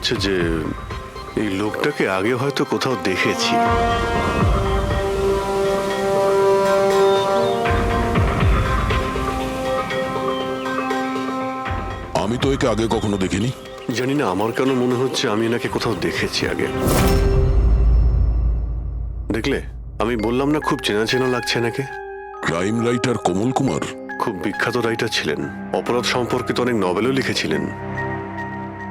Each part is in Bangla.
হচ্ছে যে এই লোকটাকে আগে হয়তো কোথাও দেখেছি। আমি তো একে আগে কখনো দেখিনি। জানি না, আমার কেন মনে হচ্ছে আমি এনাকে কোথাও দেখেছি আগে। দেখলে, আমি বললাম না খুব চেনা চেনা লাগছে এনাকে। ক্রাইম রাইটার কমল কুমার? খুব বিখ্যাত রাইটার ছিলেন, অপরাধ সম্পর্কিত অনেক নভেলও লিখেছিলেন।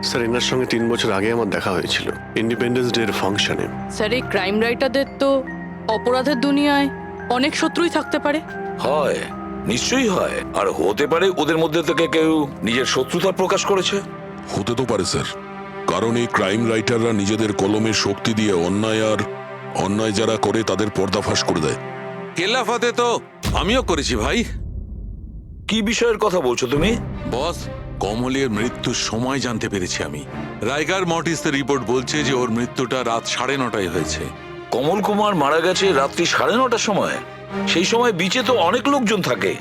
স্যার, এনার সঙ্গে 3 বছর আগে আমার দেখা হয়েছিল ইন্ডিপেন্ডেন্স ডে এর ফাংশনে। স্যার, এই ক্রাইম রাইটারদের তো অপরাধের দুনিয়ায় অনেক শত্রুই থাকতে পারে। হয়, নিশ্চয়ই হয়। আর হতে পারে ওদের মধ্যে থেকে কেউ নিজের শত্রুতা প্রকাশ করেছে। হতে তো পারে স্যার, কারণ এই ক্রাইম রাইটাররা নিজেদের কলমের শক্তি দিয়ে অন্যায় যারা করে তাদের পর্দাফাশ করে দেয়। কেল্লাফাতে তো আমিও করেছি ভাই। কি বিষয়ের কথা বলছো তুমি? বস, কমলের মৃত্যুর সময় জানতে পেরেছি আমি। রাইগার মর্টিসের রিপোর্ট বলছে যে ওর মৃত্যুটা রাত 9:30টায় হয়েছে। কমল কুমার মারা গেছে রাত্রি 9:30টার সময়। সেই সময় বিচে তো অনেক লোকজন থাকে,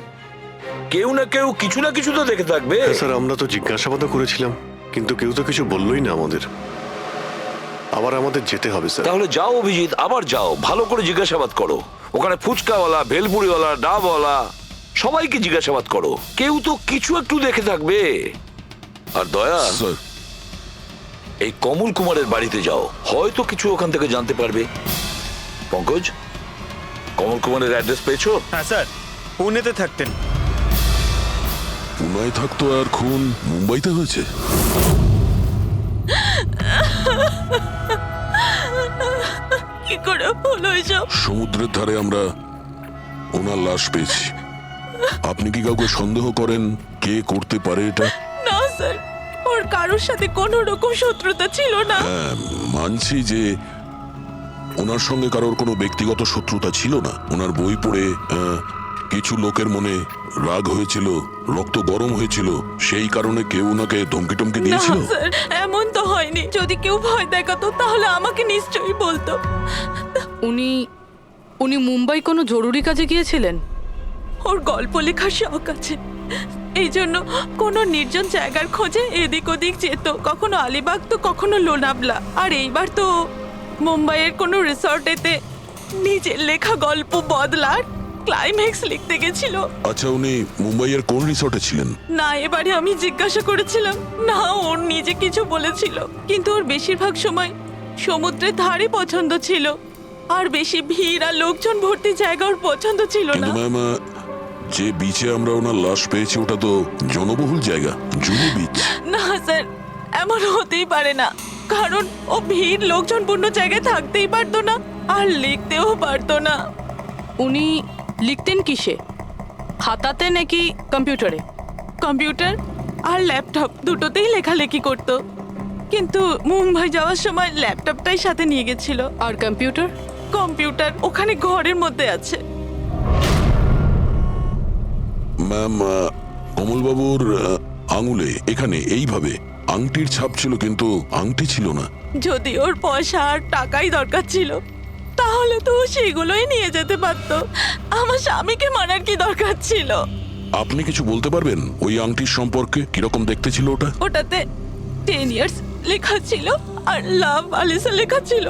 কেউ না কেউ কিছু না কিছু তো দেখে থাকবে। স্যার, আমরা তো জিজ্ঞাসাবাদও করেছিলাম, কিন্তু কেউ তো কিছু বললোই না আমাদের। আবার আমাদের যেতে হবে স্যার। তাহলে যাও অভিজিৎ, আবার যাও, ভালো করে জিজ্ঞাসাবাদ করো। ওখানে ফুচকাওয়ালা, ভেলপুরিওয়ালা, ডাবওয়ালা সবাইকে জিজ্ঞাসাবাদ করো, কেউ তো কিছু একটু দেখে থাকবে। আর দয়া, স্যার, এই কমল কুমারের বাড়িতে যাও, হয়তো কিছু ওখান থেকে জানতে পারবে। পঙ্কজ, কমল কুমারের অ্যাড্রেস পেয়েছো? হ্যাঁ স্যার, পুনেতে থাকতেন। পুনায় থাকতো আর খুন মুম্বাইতে হয়েছে? কি করে হলো এসব? সমুদ্রের ধারে আমরা ওনার লাশ পেয়েছি। আপনি কি কাউকে সন্দেহ করেন কে করতে পারে এটা? না স্যার, ওর কারোর সাথে কোনো রকম শত্রুতা ছিল না। হ্যাঁ, মানছি যে ওনার সঙ্গে কারোর কোনো ব্যক্তিগত শত্রুতা ছিল না। ওনার বই পড়ে কিছু লোকের মনে রাগ হয়েছিল, রক্ত গরম হয়েছিল, সেই কারণে কেউ ওনাকে ধমকি টমকি না দিয়েছিল। স্যার, এমন তো হয়নি। যদি কেউ ভয় দেখাতো তাহলে আমাকে নিশ্চয়ই বলতো। উনি উনি মুম্বাই কোনো জরুরি কাজে গিয়েছিলেন। ওর গল্প লেখার শখ আছে, এই জন্য কোনো নির্জন জায়গার খোঁজে এদিক ওদিক যেত, কখনো আলিবাগ তো কখনো লোনাভলা। আর এইবার তো মুম্বাইয়ের কোনো রিসর্টেতে নিজের লেখা গল্প বদলার ক্লাইম্যাক্স লিখতে গেছিল। আচ্ছা, উনি মুম্বাইয়ের কোন রিসর্টে ছিলেন? না, এবারে আমি জিজ্ঞাসা করেছিলাম না, ওর নিজে কিছু বলেছিল, কিন্তু ওর বেশিরভাগ সময় সমুদ্রের ধারে পছন্দ ছিল, আর বেশি ভিড় আর লোকজন ভর্তি জায়গা ওর পছন্দ ছিল না। কিন্তু ম্যাম, যে বিচে আমরা ওনার লাশ পেয়েছি ওটা তো জনবহুল জায়গা, জুহু বিচ। না স্যার, এমন হতেই পারে না, কারণ ও ভিড় লোকজনপূর্ণ জায়গায় থাকতেই পারতো না, আর লিখতেও পারতো না। উনি লিখতেন কিসে, খাতাতে নাকি কম্পিউটারে? কম্পিউটার আর ল্যাপটপ দুটোতেই লেখালেখি করতো, কিন্তু মুম্বাই যাওয়ার সময় ল্যাপটপটাই সাথে নিয়ে গেছিল। আর কম্পিউটার? কম্পিউটার ওখানে ঘরের মধ্যে আছে। ম্যাম, কমলবাবুর আঙুলে এখানে এইভাবে আংটির ছাপ ছিল, কিন্তু আংটি ছিল না। যদি ওর পয়সা আর টাকাই দরকার ছিল তাহলে তো ও সেগুলোই নিয়ে যেতে পারতো। আমার স্বামীকে মারার কি দরকার ছিল? আপনি কিছু বলতে পারবেন ওই আংটির সম্পর্কে? কিরকম দেখতে ছিল ওটা? ওটাতে 10 ইয়ার্স লেখা ছিল আর লাভ আলিসা লেখা ছিল।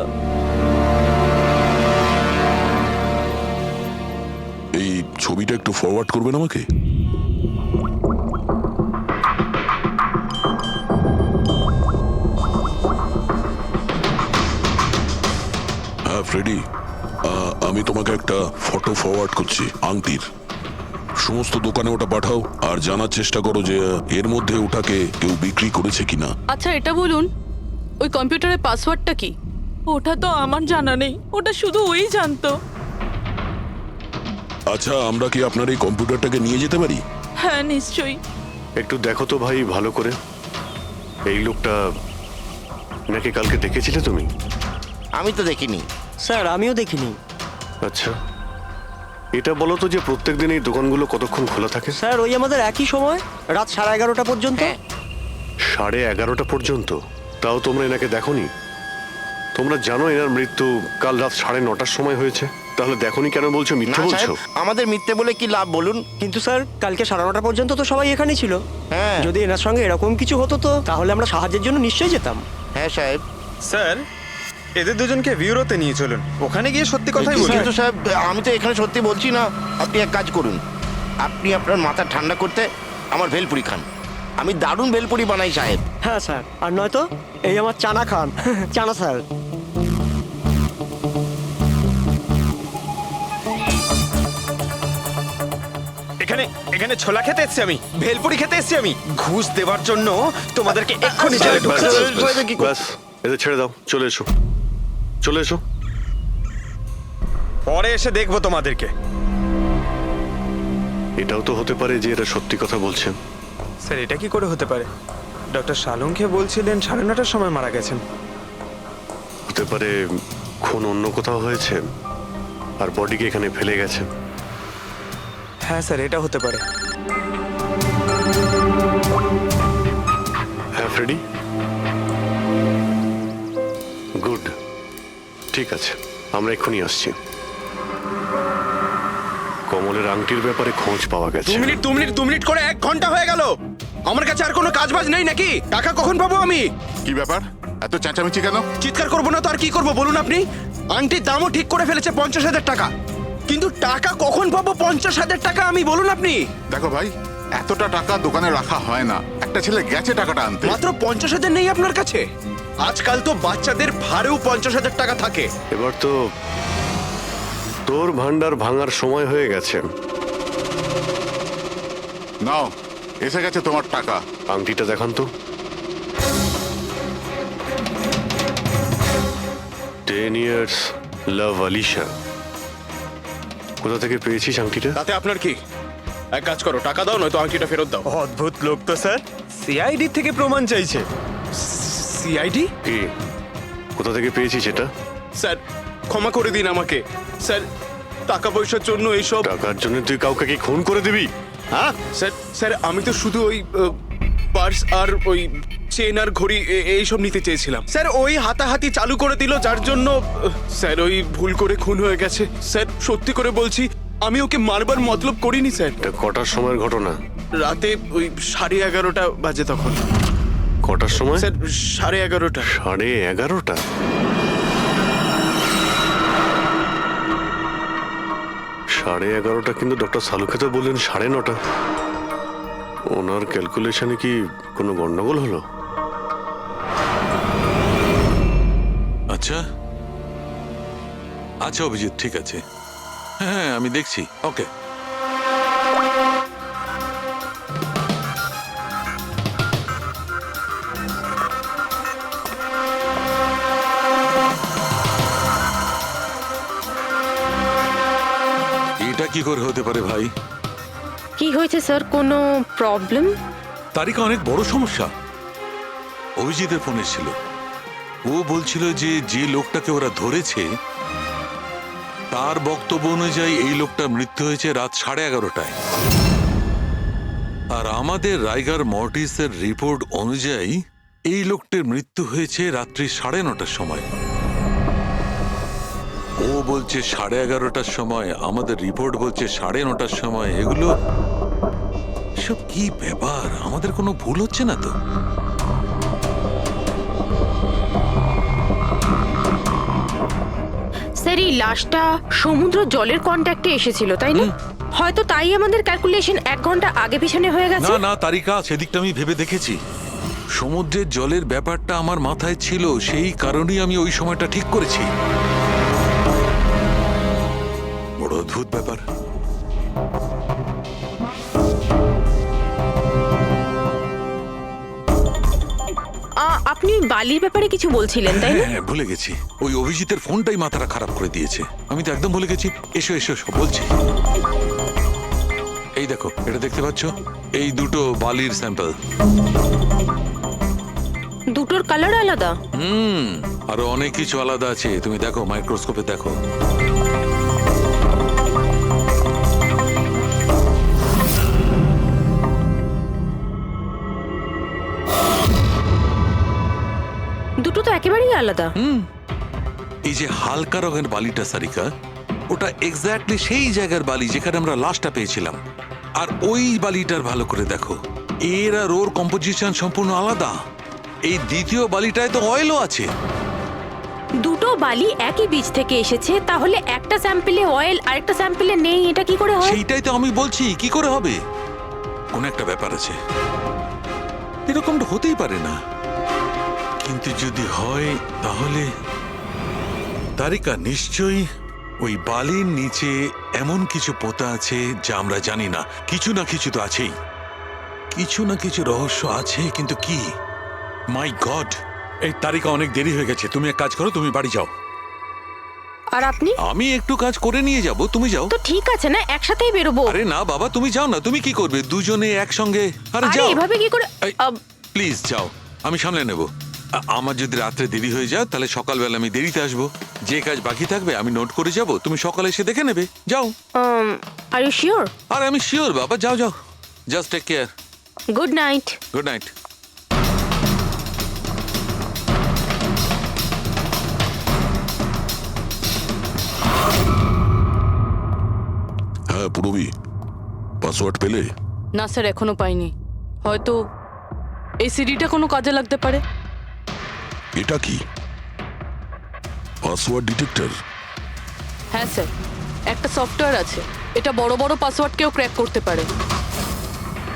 এই ছবিটা একটু ফরওয়ার্ড করবেন আমাকে? হ্যাঁ ফ্রেডি, আমি তোমাকে একটা ফটো ফরওয়ার্ড করছি আংটির। সমস্ত দোকানে ওটা পাঠাও আর জানার চেষ্টা করো যে এর মধ্যে ওটাকে কেউ বিক্রি করেছে কিনা। আচ্ছা, এটা বলুন, ওই কম্পিউটারের পাসওয়ার্ডটা কি? ওটা তো আমার জানা নেই, ওটা শুধু ওই জানতো। আচ্ছা, আমরা কি আপনার এই কম্পিউটারটাকে নিয়ে যেতে পারি? হ্যাঁ নিশ্চয়ই। একটু দেখো তো ভাই ভালো করে, এই লোকটা নাকি কালকে দেখেছিলে তুমি? আমি তো দেখিনি। স্যার, আমিও দেখিনি। আচ্ছা, এটা বলো তো যে প্রত্যেকদিন এই দোকানগুলো কতক্ষণ খোলা থাকে? স্যার, ওই আমাদের একই সময়, রাত 11:30 পর্যন্ত। 11:30 পর্যন্ত? তাও তোমরা এনাকে দেখোনি? তোমরা জানো এনার মৃত্যু কাল রাত 9:30টার সময় হয়েছে? তাহলে দেখোনি কেন বলছো, না মিথ্যে বলছো? সাহেব, আমাদের মিথ্যে বলে কি লাভ বলুন? কিন্তু স্যার কালকে 9:30 পর্যন্ত তো সবাই এখানেই ছিল। হ্যাঁ যদি এনার সঙ্গে এরকম কিছু হতো তো তাহলে আমরা সাহায্যের জন্য নিশ্চয়ই যেতাম। হ্যাঁ সাহেব। স্যার এদের দুজনকে ব্যুরোতে নিয়ে চলুন, ওখানে গিয়ে সত্যি কথাই বলুন। কিন্তু সাহেব আমি তো এখানে সত্যি বলছি না। আপনি এক কাজ করুন, আপনি আপনার মাথা ঠান্ডা করতে আমার ভেলপুরি খান। আমি দারুণ ভেলপুরি বানাই সাহেব। হ্যাঁ স্যার, আর নয়তো এই আমার চানা খান। চানা স্যার। এখানে এখানে ছোলা খেতে এসেছি আমি, ভেলপুরি খেতে এসেছি আমি। ঘুষ দেওয়ার জন্য তোমাদেরকে এক্ষুনি জেলে ব্যাস, ঢুকাতে ব্যাস, হবে। ব্যাস, ব্যাস, এদের ছেড়ে দাও, চলে এসো, চলে এসো। পরে এসে দেখবো তোমাদেরকে। এটাও তো হতে পারে যে এরা সত্যি কথা বলছে। স্যার এটা কি করে হতে পারে? ডক্টর শালুংকে বলছিলেন 9:30টার সময় মারা গেছেন। হতে পারে খুন অন্য কোথাও হয়েছে আর বডিকে এখানে ফেলে গেছে। হ্যাঁ স্যার এটা হতে পারে। হ্যাঁ ফ্রেডি, গুড, ঠিক আছে, আমরা এক্ষুনি আসছি। কমলের আংটির ব্যাপারে খোঁজ পাওয়া গেছে। 2 মিনিট করে 1 ঘন্টা হয়ে গেল। আমার কাছে আর কোনো কাজ বাজ নেই নাকি? টাকা কখন পাবো আমি? কি ব্যাপার, এত চেঁচামেচি কেন? চিৎকার করবো না তো আর কি করবো বলুন আপনি? আংটির দামও ঠিক করে ফেলেছে 50,000 টাকা, কিন্তু টাকা কখন পাবো 50,000 টাকা আমি বলুন আপনি? দেখো ভাই, এতটা টাকা দোকানে রাখা হয় না। একটা ছেলে গেছে টাকাটা আনতে। মাত্র 50,000 নেই আপনার কাছে? আজকাল তো বাচ্চাদের ভাড়েও 50,000 টাকা থাকে। এবার তো তোর ভান্ডার ভাঙার সময় হয়ে গেছে। নাও, এসে গেছে তোমার টাকা। আংটিটা দেখান তো। 10 years লাভ আলিশা। কোথা থেকে পেয়েছিস আংটিটা? তাতে আপনার কি? এক কাজ করো, টাকা দাও নয়তো আংটিটা ফেরত দাও। অদ্ভুত লোক তো স্যার, সিআইডি থেকে প্রমাণ চাইছে। সিআইডি? কি, কোথা থেকে পেয়েছিস এটা? স্যার ক্ষমা করে দিন আমাকে স্যার, টাকা পয়সার জন্য এইসব। টাকার জন্য তুই কাউকে কি খুন করে দিবি? হ্যাঁ, স্যার স্যার আমি তো শুধু ওই পার্স আর ওই চেন আর ঘড়ি এইসব নিতে চেয়েছিলাম স্যার। ওই হাতাহাতি চালু করে দিল যার জন্য স্যার ওই ভুল করে খুন হয়ে গেছে। স্যার সত্যি করে বলছি আমি ওকে মারবার মতলব করিনি স্যার। এটা কটার সময়ের ঘটনা? রাতে ওই 11:30 বাজে তখন। কটার সময়? স্যার 11:30। 11:30? সাড়ে 11:30 কিন্তু ডক্টর সালুকে তো বললেন 9:30। ওনার ক্যালকুলেশনে কি কোনো গন্ডগোল হলো? আচ্ছা আচ্ছা অভিজিৎ, ঠিক আছে, হ্যাঁ আমি দেখছি। ওকে, এটা কি করে হতে পারে ভাই? কি হয়েছে স্যার, কোনো প্রবলেম? তারিকা অনেক বড় সমস্যা। অভিজিতের ফোন এসেছিল, ও বলছিল যে যে লোকটাকে ওরা ধরেছে তার বক্তব্য অনুযায়ী এই লোকটার মৃত্যু হয়েছে রাত 11:30টায়, আর আমাদের রাইগার মর্টিসের রিপোর্ট অনুযায়ী এই লোকটির মৃত্যু হয়েছে রাত্রি 9:30টার সময়। ও বলছে 11:30টার সময়, আমাদের রিপোর্ট বলছে 9:30টার সময়। এগুলো সব কি ব্যাপার? আমাদের কোনো ভুল হচ্ছে না তো? স্যার এই লাশটা সমুদ্র জলের কন্ট্যাক্টে এসেছিল তাই না? হয়তো তাই আমাদের ক্যালকুলেশন 1 ঘন্টা আগে পিছনে হয়ে গেছে। না না তারিকা, সেদিকটা আমি ভেবে দেখেছি। সমুদ্রের জলের ব্যাপারটা আমার মাথায় ছিল, সেই কারণেই আমি ওই সময়টা ঠিক করেছি। বড় অদ্ভুত ব্যাপার। আপনি বালির ব্যাপারে কিছু বলছিলেন তাই না? হ্যাঁ ভুলে গেছি, ওই অভিজিতের ফোনটাই মাথাটা খারাপ করে দিয়েছে। আমি তো একদম ভুলে গেছি। এসো এসো সব বলছি। এই দেখো, এটা দেখতে পাচ্ছ? এই দুটো বালির স্যাম্পল। দুটোর কালার আলাদা? আরো অনেক কিছু আলাদা আছে, তুমি দেখো, মাইক্রোস্কোপে দেখো। দুটো তো একেবারেই আলাদা। এই যে হালকা রঙের বালিটা সারিকা, ওটা এক্স্যাক্টলি সেই জায়গার বালি যেখানে আমরা লাশটা পেয়েছিলাম। আর ওই বালিটার ভালো করে দেখো, এর আর ওর কম্পোজিশন সম্পূর্ণ আলাদা। এই দ্বিতীয় বালিটায় তো অয়েলও আছে। দুটো বালি একই বীজ থেকে এসেছে, তাহলে একটা স্যাম্পলে অয়েল আর একটা স্যাম্পলে নেই, এটা কি করে হয়? সেইটাই তো আমি বলছি, কি করে হবে? কোন একটা ব্যাপার আছে, এরকমটা হতেই পারে না। কিন্তু যদি হয় তাহলে তারিকা নিশ্চয়ই ওই বালির নিচে এমন কিছু পোতা আছে যা আমরা জানি না। কিছু না কিছু তো আছেই, কিছু না কিছু রহস্য আছে, কিন্তু কি? মাই গড, এই তারিকা অনেক দেরি হয়ে গেছে। তুমি এক কাজ করো, তুমি বাড়ি যাও। আর আপনি? আমি একটু কাজ করে নিয়ে যাব, তুমি যাও। তো ঠিক আছে না, একসাথেই বেরোবো। আরে না বাবা, তুমি যাও না। তুমি কি করবে দুজনে একসঙ্গে? আরে আরে যাও, এভাবে কি করে? প্লিজ যাও, আমি সামলে নেব। আমার যদি রাত্রে দেরি হয়ে যায় তাহলে সকালবেলা আমি দেরিতে আসবো। যে কাজ বাকি থাকবে আমি নোট করে যাব, তুমি সকালে এসে দেখে নেবে। যাও। Are you sure? আরে আমি শিওর বাবা, যাও যাও, just take care. Good night. Good night. হ্যাঁ পুরবি, পাসওয়ার্ড পেলে? না স্যার, এখনো পাইনি। হয়তো এই সিডিটা কোনো কাজে লাগতে পারে। এটা কি পাসওয়ার্ড ডিটেক্টর? হ্যাঁ স্যার, একটা সফটওয়্যার আছে, এটা বড় বড় পাসওয়ার্ডকেও ক্র্যাক করতে পারে।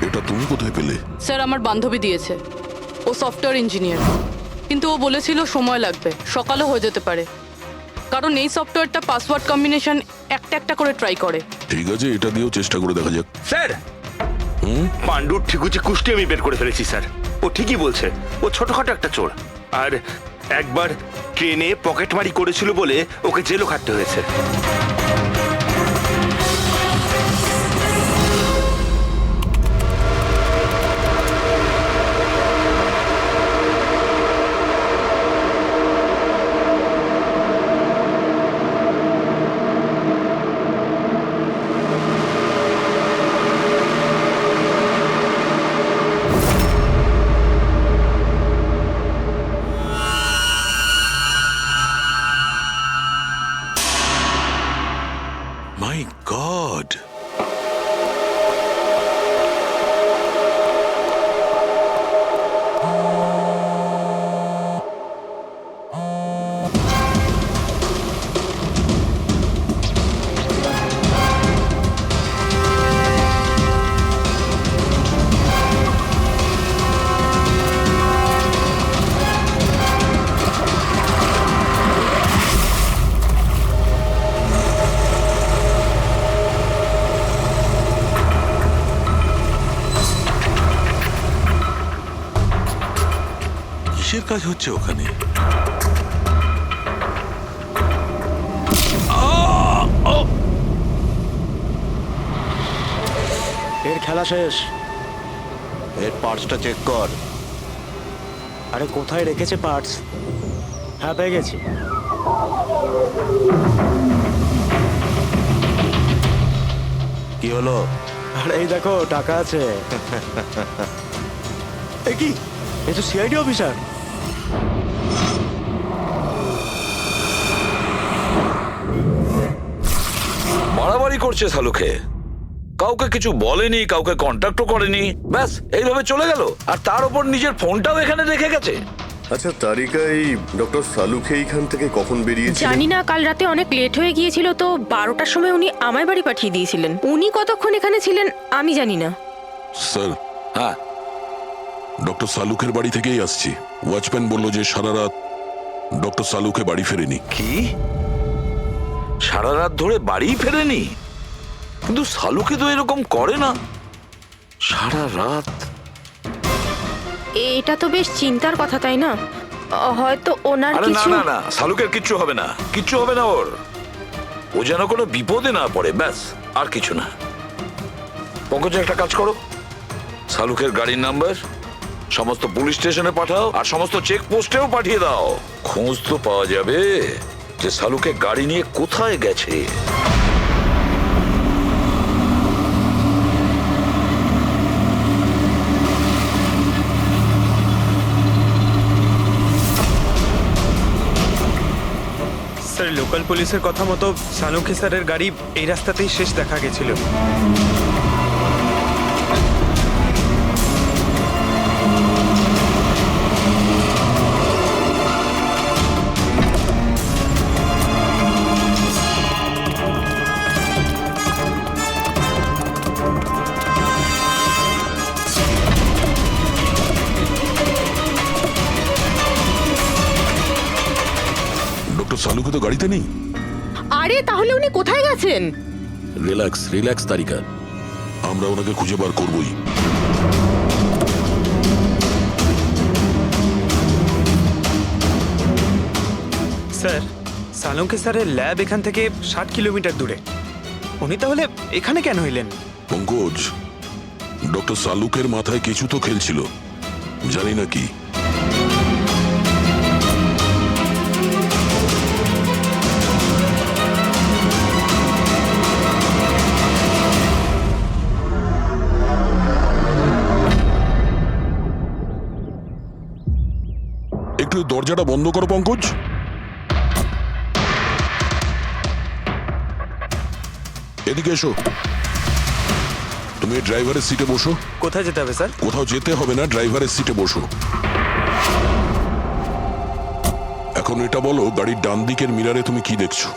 এটা তুমি কোথায় পেলে? স্যার, আমার বান্ধবী দিয়েছে। ও সফটওয়্যার ইঞ্জিনিয়ার, কিন্তু ও বলেছিল সময় লাগবে, সকালও হয়ে যেতে পারে, কারণ এই সফটওয়্যারটা পাসওয়ার্ড কম্বিনেশন একটা একটা করে ট্রাই করে। ঠিক আছে, এটা দিয়েও চেষ্টা করে দেখা যাক। স্যার, পাণ্ডুর ঠিকুচি কুষ্টি আমি বের করে ফেলেছি স্যার। ও ঠিকই বলছে, ও ছোটখাটো একটা চোর। আর একবার ট্রেনে পকেটমারি করেছিল বলে ওকে জেলও খাটতে হয়েছে। মাই গড, কিসের কাজ হচ্ছে ওখানে? এর খেলা শেষ। এর পার্টসটা চেক কর। আরে কোথায় রেখেছে পার্টস? হ্যাঁ, পেয়ে গেছি। কি হলো? আরে এই দেখো, টাকা আছে। এ কি, এ তো সিআইডি অফিসার। বাড়াবাড়ি করছে শালুকে, কাউকে কিছু বলেনি, কাউকে কন্ট্যাক্টও করেনি, ব্যাস এইভাবে চলে গেল। আর তার উপর নিজের ফোনটাও এখানে রেখে গেছে। আচ্ছা তারিকা, এই ডক্টর সালুকে এইখান থেকে কখন বেরিয়েছে? জানি না, কাল রাতে অনেক লেট হয়ে গিয়েছিল তো 12টার সময় উনি আমায় বাড়ি পাঠিয়ে দিয়েছিলেন। উনি কতক্ষণ এখানে ছিলেন আমি জানি না। স্যার, হ্যাঁ, ডক্টর সালুকের বাড়ি থেকেই আসছি। ওয়াচম্যান বলল যে সারা রাত ডক্টর সালুকে বাড়ি ফেরেনি। কি সারা রাত ধরে বাড়ি ফেরেনি? কিন্তু শালুকে তো এরকম করে না, সারা রাত। এটা তো বেশ চিন্তার কথা, তাই না? হয়তো ওনার আরে না কিছু। না না, শালুকের কিচ্ছু হবে না, কিচ্ছু হবে না ওর। ও যেন কোনো বিপদে না পড়ে, ব্যাস, আর কিছু না। পঙ্কজ, একটা কাজ করো, শালুকের গাড়ির নাম্বার সমস্ত পুলিশ স্টেশনে পাঠাও আর সমস্ত চেক পোস্টেও পাঠিয়ে দাও। খোঁজ তো পাওয়া যাবে যে শালুকে গাড়ি নিয়ে কোথায় গেছে। স্যার লোকাল পুলিশের কথা মতো সালুঙ্কি স্যারের গাড়ি এই রাস্তাতেই শেষ দেখা গেছিল। ডক্টর সালুকে তো গাড়িতে নেই। আরে তাহলে উনি কোথায় গেছেন? রিল্যাক্স রিল্যাক্স তারিকা, আমরা ওনাকে খুঁজে বার করবই। স্যার সালুঙ্কি স্যারের ল্যাব এখান থেকে 60 কিলোমিটার দূরে। উনি তাহলে এখানে কেন এলেন? পঙ্কজ, ডক্টর সালুকের মাথায় কিছু তো খেলছিল, জানি না কি। একটু এই দরজাটা বন্ধ করো পঙ্কজ। এদিকে এসো। তুমি ড্রাইভারের সিটে বসো। কোথায় যেতে হবে স্যার? কোথাও যেতে হবে না, ড্রাইভারের সিটে বসো। এখন এটা বলো, গাড়ির ডান দিকের মিরারে তুমি কি দেখছো?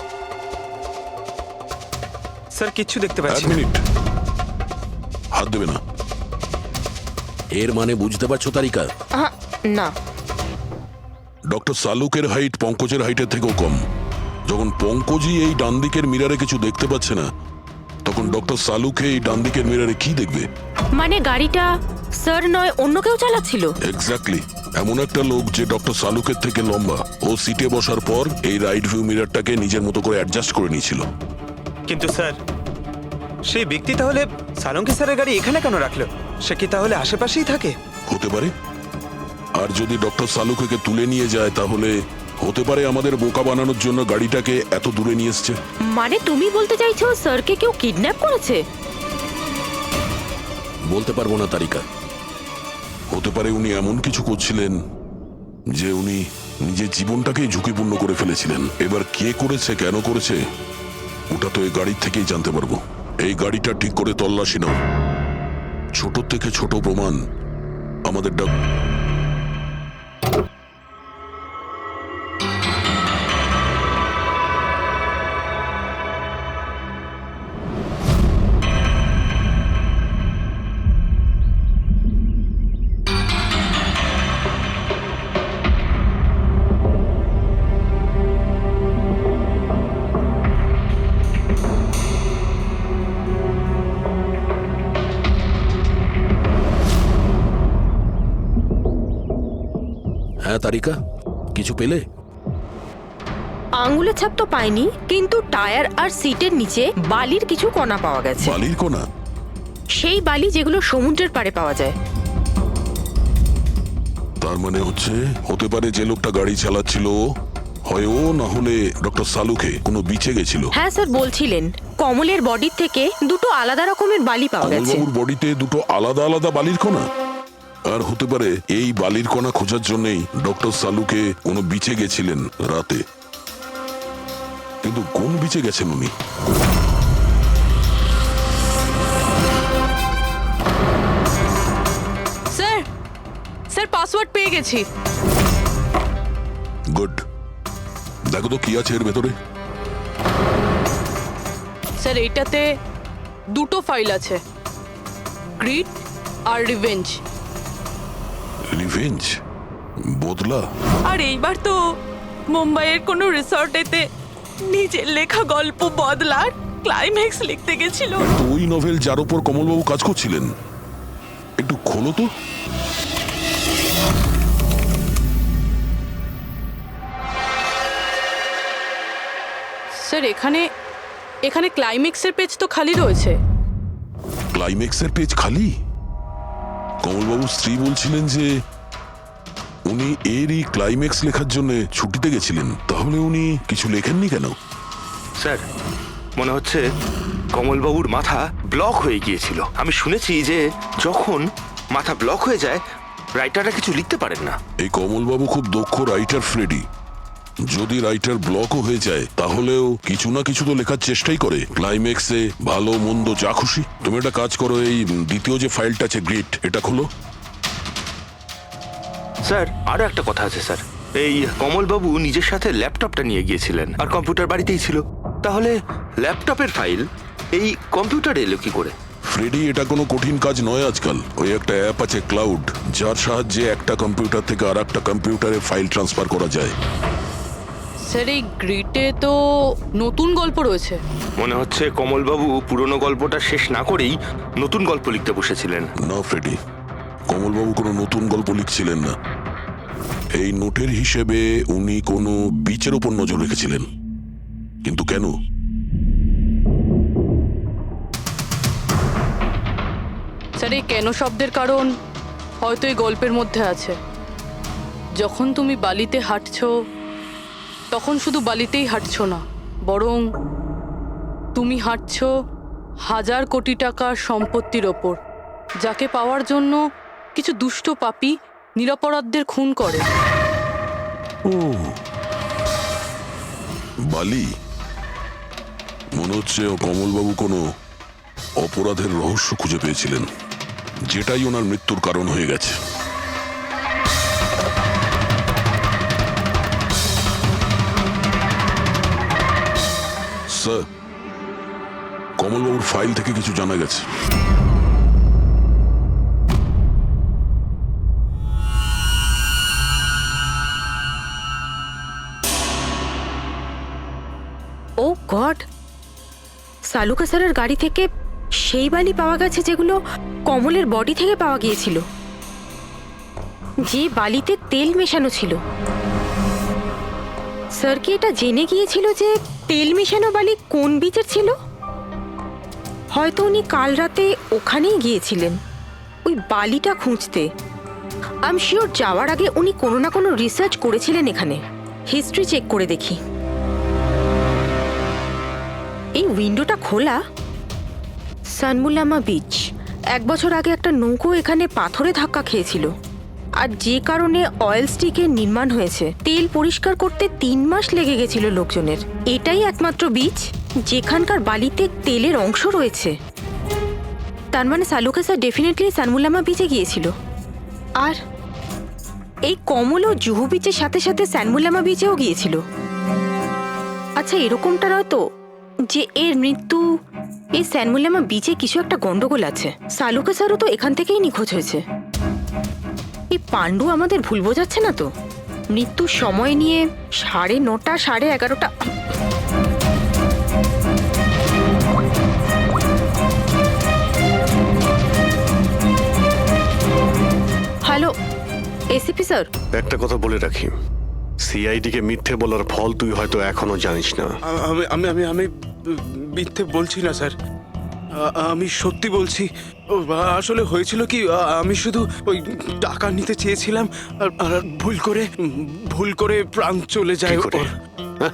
স্যার কিচ্ছু দেখতে এক পাচ্ছি না। মিনিট, হাত দেবে না। এর মানে বুঝতে পারছো তারিকা? না। ডক্টর সালুকের হাইট পঙ্কজের হাইটের থেকেও কম। যখন পঙ্কজই এই ডান দিকের মিরারে কিছু দেখতে পাচ্ছে না, তখন ডক্টর সালুকে এই ডান দিকের মিরারে কি দেখবে? মানে গাড়িটা স্যার নয় অন্য কেউ চালাচ্ছিল? এক্স্যাক্টলি, এমন একটা লোক যে ডক্টর সালুকের থেকে লম্বা। ও সিটে বসার পর এই রাইট ভিউ মিরারটাকে নিজের মতো করে অ্যাডজাস্ট করে নিয়েছিল। কিন্তু স্যার সেই ব্যক্তি তাহলে সালুঙ্কি স্যারের গাড়ি এখানে কেন রাখলো? সে কি তাহলে আশেপাশেই থাকে? হতে পারে। আর যদি ডক্টর সালুকে তুলে নিয়ে যায়, তাহলে হতে পারে আমাদের বোকা বানানোর জন্য গাড়িটাকে এত দূরে নিয়ে এসছে। মানে তুমি বলতে চাইছো স্যারকে কেউ কিডন্যাপ করেছে? বলতে পারবো না তারিকা। হতে পারে উনি এমন কিছু করছিলেন যে উনি নিজের জীবনটাকেই ঝুঁকিপূর্ণ করে ফেলেছিলেন। এবার কে করেছে, কেন করেছে, ওটা তো এই গাড়ির থেকেই জানতে পারবো। এই গাড়িটা ঠিক করে তল্লাশি নাও। ছোট থেকে ছোট প্রমাণ আমাদের হ্যাঁ তারিকা, কিছু পেলে? আঙ্গুলের ছাপ তো পাইনি, কিন্তু টায়ার আর সিটের নিচে বালির কিছু কণা পাওয়া গেছে। বালির কণা? সেই বালি যেগুলো সমুদ্রের পাড়ে পাওয়া যায়। তার মানে হতে পারে যে লোকটা গাড়ি চালাচ্ছিল হয় ও, না হলে ডক্টর সালুকে কোনো বিচে গেছিল। হ্যাঁ স্যার বলছিলেন কমলের বডির থেকে দুটো আলাদা রকমের বালি পাওয়া গেছে। কমলবাবুর বডিতে দুটো আলাদা আলাদা বালির কণা। আর হতে পারে এই বালির কণা খোঁজার জন্যই ডক্টর সালুকে কোনো বিচে গেছিলেন রাতে। কিন্তু কোন বিচে গেছেন উনি? স্যার স্যার পাসওয়ার্ড পেয়ে গেছি। গুড, দেখো তো কি আছে এর ভেতরে। স্যার এইটাতে দুটো ফাইল আছে, গ্রিড আর রিভেঞ্জ। রিভেঞ্জ? বদলা? আর এইবার তো মুম্বাইয়ের কোনো রিসর্টেতে নিজের লেখা গল্প বদলার ক্লাইম্যাক্স লিখতে গেছিল। তো ওই নভেল যার উপর কমলবাবু কাজ করছিলেন, একটু খোলো তো। স্যার এখানে এখানে ক্লাইম্যাক্সের পেজ তো খালি রয়েছে। ক্লাইম্যাক্সের পেজ খালি? কমলবাবুর স্ত্রী বলছিলেন যে উনি এরই ক্লাইম্যাক্স লেখার জন্য ছুটিতে গেছিলেন। তাহলে উনি কিছু লেখেননি কেন? স্যার মনে হচ্ছে কমলবাবুর মাথা ব্লক হয়ে গিয়েছিল। আমি শুনেছি যে যখন মাথা ব্লক হয়ে যায় রাইটাররা কিছু লিখতে পারেন না। এই কমলবাবু খুব দক্ষ রাইটার ফ্রেডি। যদি রাইটার ব্লকও হয়ে যায় তাহলেও কিছু না কিছু তো লেখার চেষ্টাই করে, ক্লাইম্যাক্সে ভালো মন্দ যা খুশি। তুমি একটা কাজ করো, এই দ্বিতীয় যে ফাইলটা আছে গ্রিট, এটা খোলো। স্যার আরো একটা কথা আছে স্যার, এই কমলবাবু নিজের সাথে ল্যাপটপটা নিয়ে গিয়েছিলেন আর কম্পিউটার বাড়িতেই ছিল, তাহলে ল্যাপটপের ফাইল এই কম্পিউটারে এলো কি করে? ফ্রেডি, এটা কোনো কঠিন কাজ নয় আজকাল। ওই একটা অ্যাপ আছে ক্লাউড, যার সাহায্যে একটা কম্পিউটার থেকে আর একটা কম্পিউটারে ফাইল ট্রান্সফার করা যায়। স্যার এই গ্রিটে তো নতুন গল্প রয়েছে। মনে হচ্ছে কমলবাবু পুরনো গল্পটা শেষ না করেই নতুন গল্প লিখতে বসেছিলেন। না ফ্রেডি, কমলবাবু কোনো নতুন গল্প লিখছিলেন না। এই নোটের হিসেবে উনি কোনো বিচের ওপর নজর রেখেছিলেন। কিন্তু কেন? স্যার এই কেন শব্দের কারণ হয়তো এই গল্পের মধ্যে আছে। যখন তুমি বালিতে হাঁটছো তখন শুধু বালিতেই হাঁটছো না, বরং তুমি হাঁটছো 1000 কোটি টাকার সম্পত্তির ওপর, যাকে পাওয়ার জন্য কিছু দুষ্ট পাপী নিরপরাধদের খুন করে। ও বালি, মনে হচ্ছে ও কমলবাবু কোনো অপরাধের রহস্য খুঁজে পেয়েছিলেন, যেটাই ওনার মৃত্যুর কারণ হয়ে গেছে। স্যার, কমলবাবুর ফাইল থেকে কিছু জানা গেছে। ও গড, সালুকা স্যারের গাড়ি থেকে সেই বালি পাওয়া গেছে যেগুলো কমলের বডি থেকে পাওয়া গিয়েছিল, যে বালিতে তেল মেশানো ছিল। স্যার কি এটা জেনে গিয়েছিল যে তেল মেশানো বালি কোন বিচের ছিল? হয়তো উনি কাল রাতে ওখানেই গিয়েছিলেন ওই বালিটা খুঁজতে। আই এম শিওর যাওয়ার আগে উনি কোনো না কোনো রিসার্চ করেছিলেন এখানে। হিস্ট্রি চেক করে দেখি। এই উইন্ডোটা খোলা। সানমুলামা বিচ, 1 বছর আগে একটা নৌকো এখানে পাথরে ধাক্কা খেয়েছিল, আর যে কারণে অয়েল স্টিকের নির্মাণ হয়েছে। তেল পরিষ্কার করতে 3 মাস লেগে গেছিল লোকজনের। এটাই একমাত্র বিচ যেখানকার বালিতে তেলের অংশ রয়েছে। তার মানে সালুকা স্যার ডেফিনেটলি সানমুলামা বিচে গিয়েছিল। আর এই কমল ও জুহু বিচের সাথে সাথে সানমুলামা বিচেও গিয়েছিল। আচ্ছা, এরকমটা নয় তো যে এর মৃত্যু এই সানমুলামা বিচে কিছু একটা গন্ডগোল আছে? সালুকা স্যারও তো এখান থেকেই নিখোঁজ হয়েছে। এই পাণ্ডু আমাদের ভুল বোঝাচ্ছে না তো? মৃত্যুর সময় নিয়ে 9:30 11:30। হ্যালো এসিপি স্যার, একটা কথা বলে রাখি, সিআইডি কে মিথ্যে বলার ফল তুই হয়তো এখনো জানিস না। আমি আমি আমি মিথ্যে বলছি না স্যার, আমি সত্যি বলছি। আসলে হয়েছিল কি, আমি শুধু ওই টাকা নিতে চেয়েছিলাম আর ভুল করে প্রাণ চলে যায় কি করে? ওর। হ্যাঁ?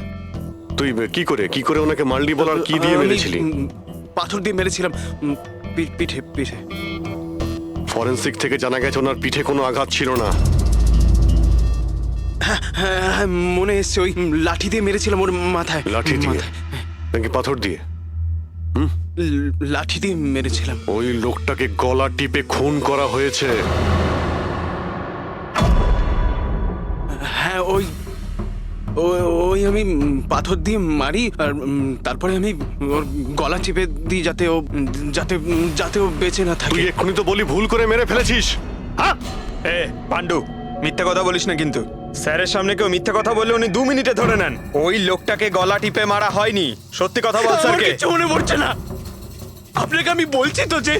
তুই কি করে ওনাকে মারলি বলার কি দিয়ে আমি, মেরেছিলি? পাথর দিয়ে মেরেছিলাম, পিঠে পিঠে। ফরেনসিক থেকে জানা গেছে ওনার পিঠে কোনো আঘাত ছিল না। হ্যাঁ, মনে এসছে, ওই লাঠি দিয়ে মেরেছিলাম ওর মাথায়। লাঠি দিয়ে নাকি পাথর দিয়ে? লাঠি দিয়ে মেরেছিলাম। ওই লোকটাকে গলা টিপে খুন করা হয়েছে। হ্যাঁ, ওই আমি পাথর দিয়ে মারি, আর তারপরে আমি ওর গলা চেপে দিই যাতে ও বেঁচে না থাকে। তুই এক্ষুনি তো বলি ভুল করে মেরে ফেলেছিস। এ পাণ্ডু, মিথ্যা কথা বলিস না কিন্তু। স্যারের সামনে কেউ মিথ্যা কথা বললে উনি 2 মিনিটে ধরে নেন। ওই লোকটাকে গলা টিপে মারা হয়নি। সত্যি কথা বল স্যারকে। কিছু মনে পড়ছে না। আপনাকে আমি বলছি তো যে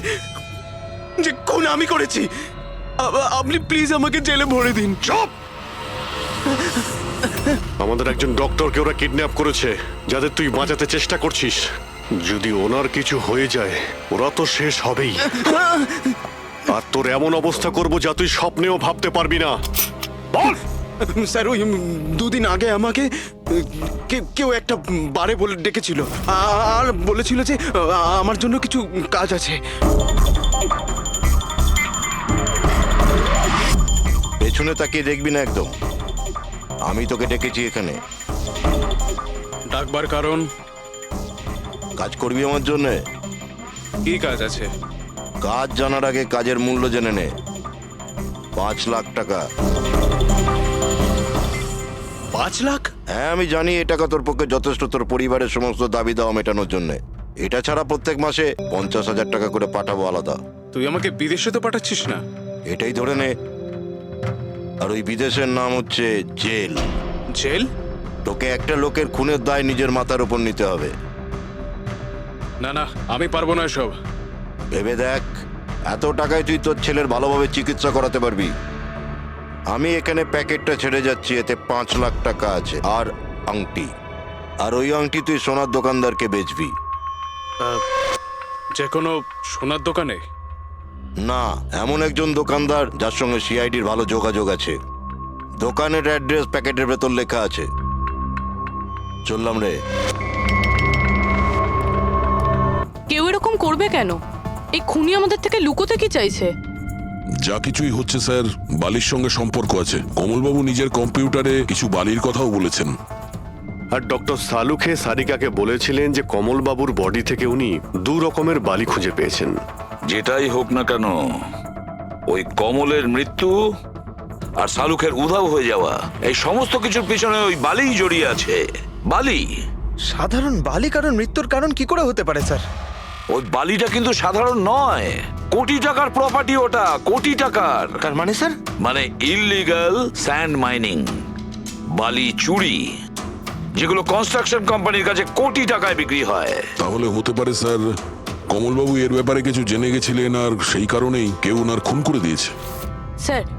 খুন আমি করেছি। আপনি প্লিজ আমাকে জেলে ভরে দিন। চুপ! আমাদের একজন ডক্টরকে ওরা কিডন্যাপ করেছে, যাদের তুই বাঁচাতে চেষ্টা করছিস। যদি ওনার কিছু হয়ে যায় ওরা তো শেষ হবেই। আর তোর এমন অবস্থা করব যা তুই স্বপ্নেও ভাবতে পারবি না। বল! স্যার, ওই 2 দিন আগে আমাকে কেউ একটা বারে বলে ডেকেছিল আর বলেছিল যে আমার জন্য কিছু কাজ আছে। পেছনে তাকিয়ে দেখবি না একদম। আমি তোকে ডেকেছি এখানে। ডাকবার কারণ? কাজ করবি আমার জন্যে? কি কাজ আছে? কাজ জানার আগে কাজের মূল্য জেনে নে। 5 লাখ টাকা। 5 লাখ? হ্যাঁ, আমি জানি এই টাকা তোর পক্ষে যথেষ্ট তোর পরিবারের সমস্ত দাবি দাওয়া মেটানোর জন্য। এটা ছাড়া প্রত্যেক মাসে 50,000 টাকা করে পাঠাবো আলাদা। তুই আমাকে বিদেশে তো পাঠাচ্ছিস না? এটাই ধরে নে। আর ওই বিদেশের নাম হচ্ছে জেল। জেল? তোকে একটা লোকের খুনের দায় নিজের মাথার উপর নিতে হবে। না না, আমি পারবো না এসব। ভেবে দেখ, এত টাকায় তুই তোর ছেলের ভালোভাবে চিকিৎসা করাতে পারবি। আমি এখানে প্যাকেটটা ছেড়ে যাচ্ছি, এতে 5 লাখ টাকা আছে আর আংটি। আর ওই আংটি তুই সোনার দোকানদারকে বেচবি। যে কোনো সোনার দোকানে? না, এমন একজন দোকানদার যার সঙ্গে সিআইডির ভালো যোগাযোগ আছে। দোকানের অ্যাড্রেস প্যাকেটের ভেতর লেখা আছে। চললাম রে। কেউ এরকম করবে কেন? এই খুনি আমাদের থেকে লুকোতে কি চাইছে? যা কিছুই হচ্ছে স্যার, বালির সঙ্গে সম্পর্ক আছে। কমলবাবু নিজের কম্পিউটারে কিছু বালির কথাও বলেছেন। আর ডক্টর সালুখে সারিকাকে বলেছিলেন যে কমলবাবুর বডি থেকে উনি 2 রকমের বালি খুঁজে পেয়েছেন। যেটাই হোক না কেন, ওই কমলের মৃত্যু আর শালুকের উধাও হয়ে যাওয়া, এই সমস্ত কিছুর পিছনে ওই বালিই জড়িয়ে আছে। বালি। সাধারণ বালি কারণ মৃত্যুর কারণ কি করে হতে পারে স্যার? ওই বালিটা কিন্তু সাধারণ নয়, কোটি টাকার প্রপার্টি ওটা, কোটি টাকার। তার মানে স্যার? মানে ইললিগাল স্যান্ড মাইনিং, বালি চুরি, যেগুলো কনস্ট্রাকশন কোম্পানির কাছে কোটি টাকায় বিক্রি হয়। তাহলে হতে পারে স্যার কমলবাবু এর ব্যাপারে কিছু জেনে গেছিলেন আর সেই কারণেই কেউ ওনার খুন করে দিয়েছে।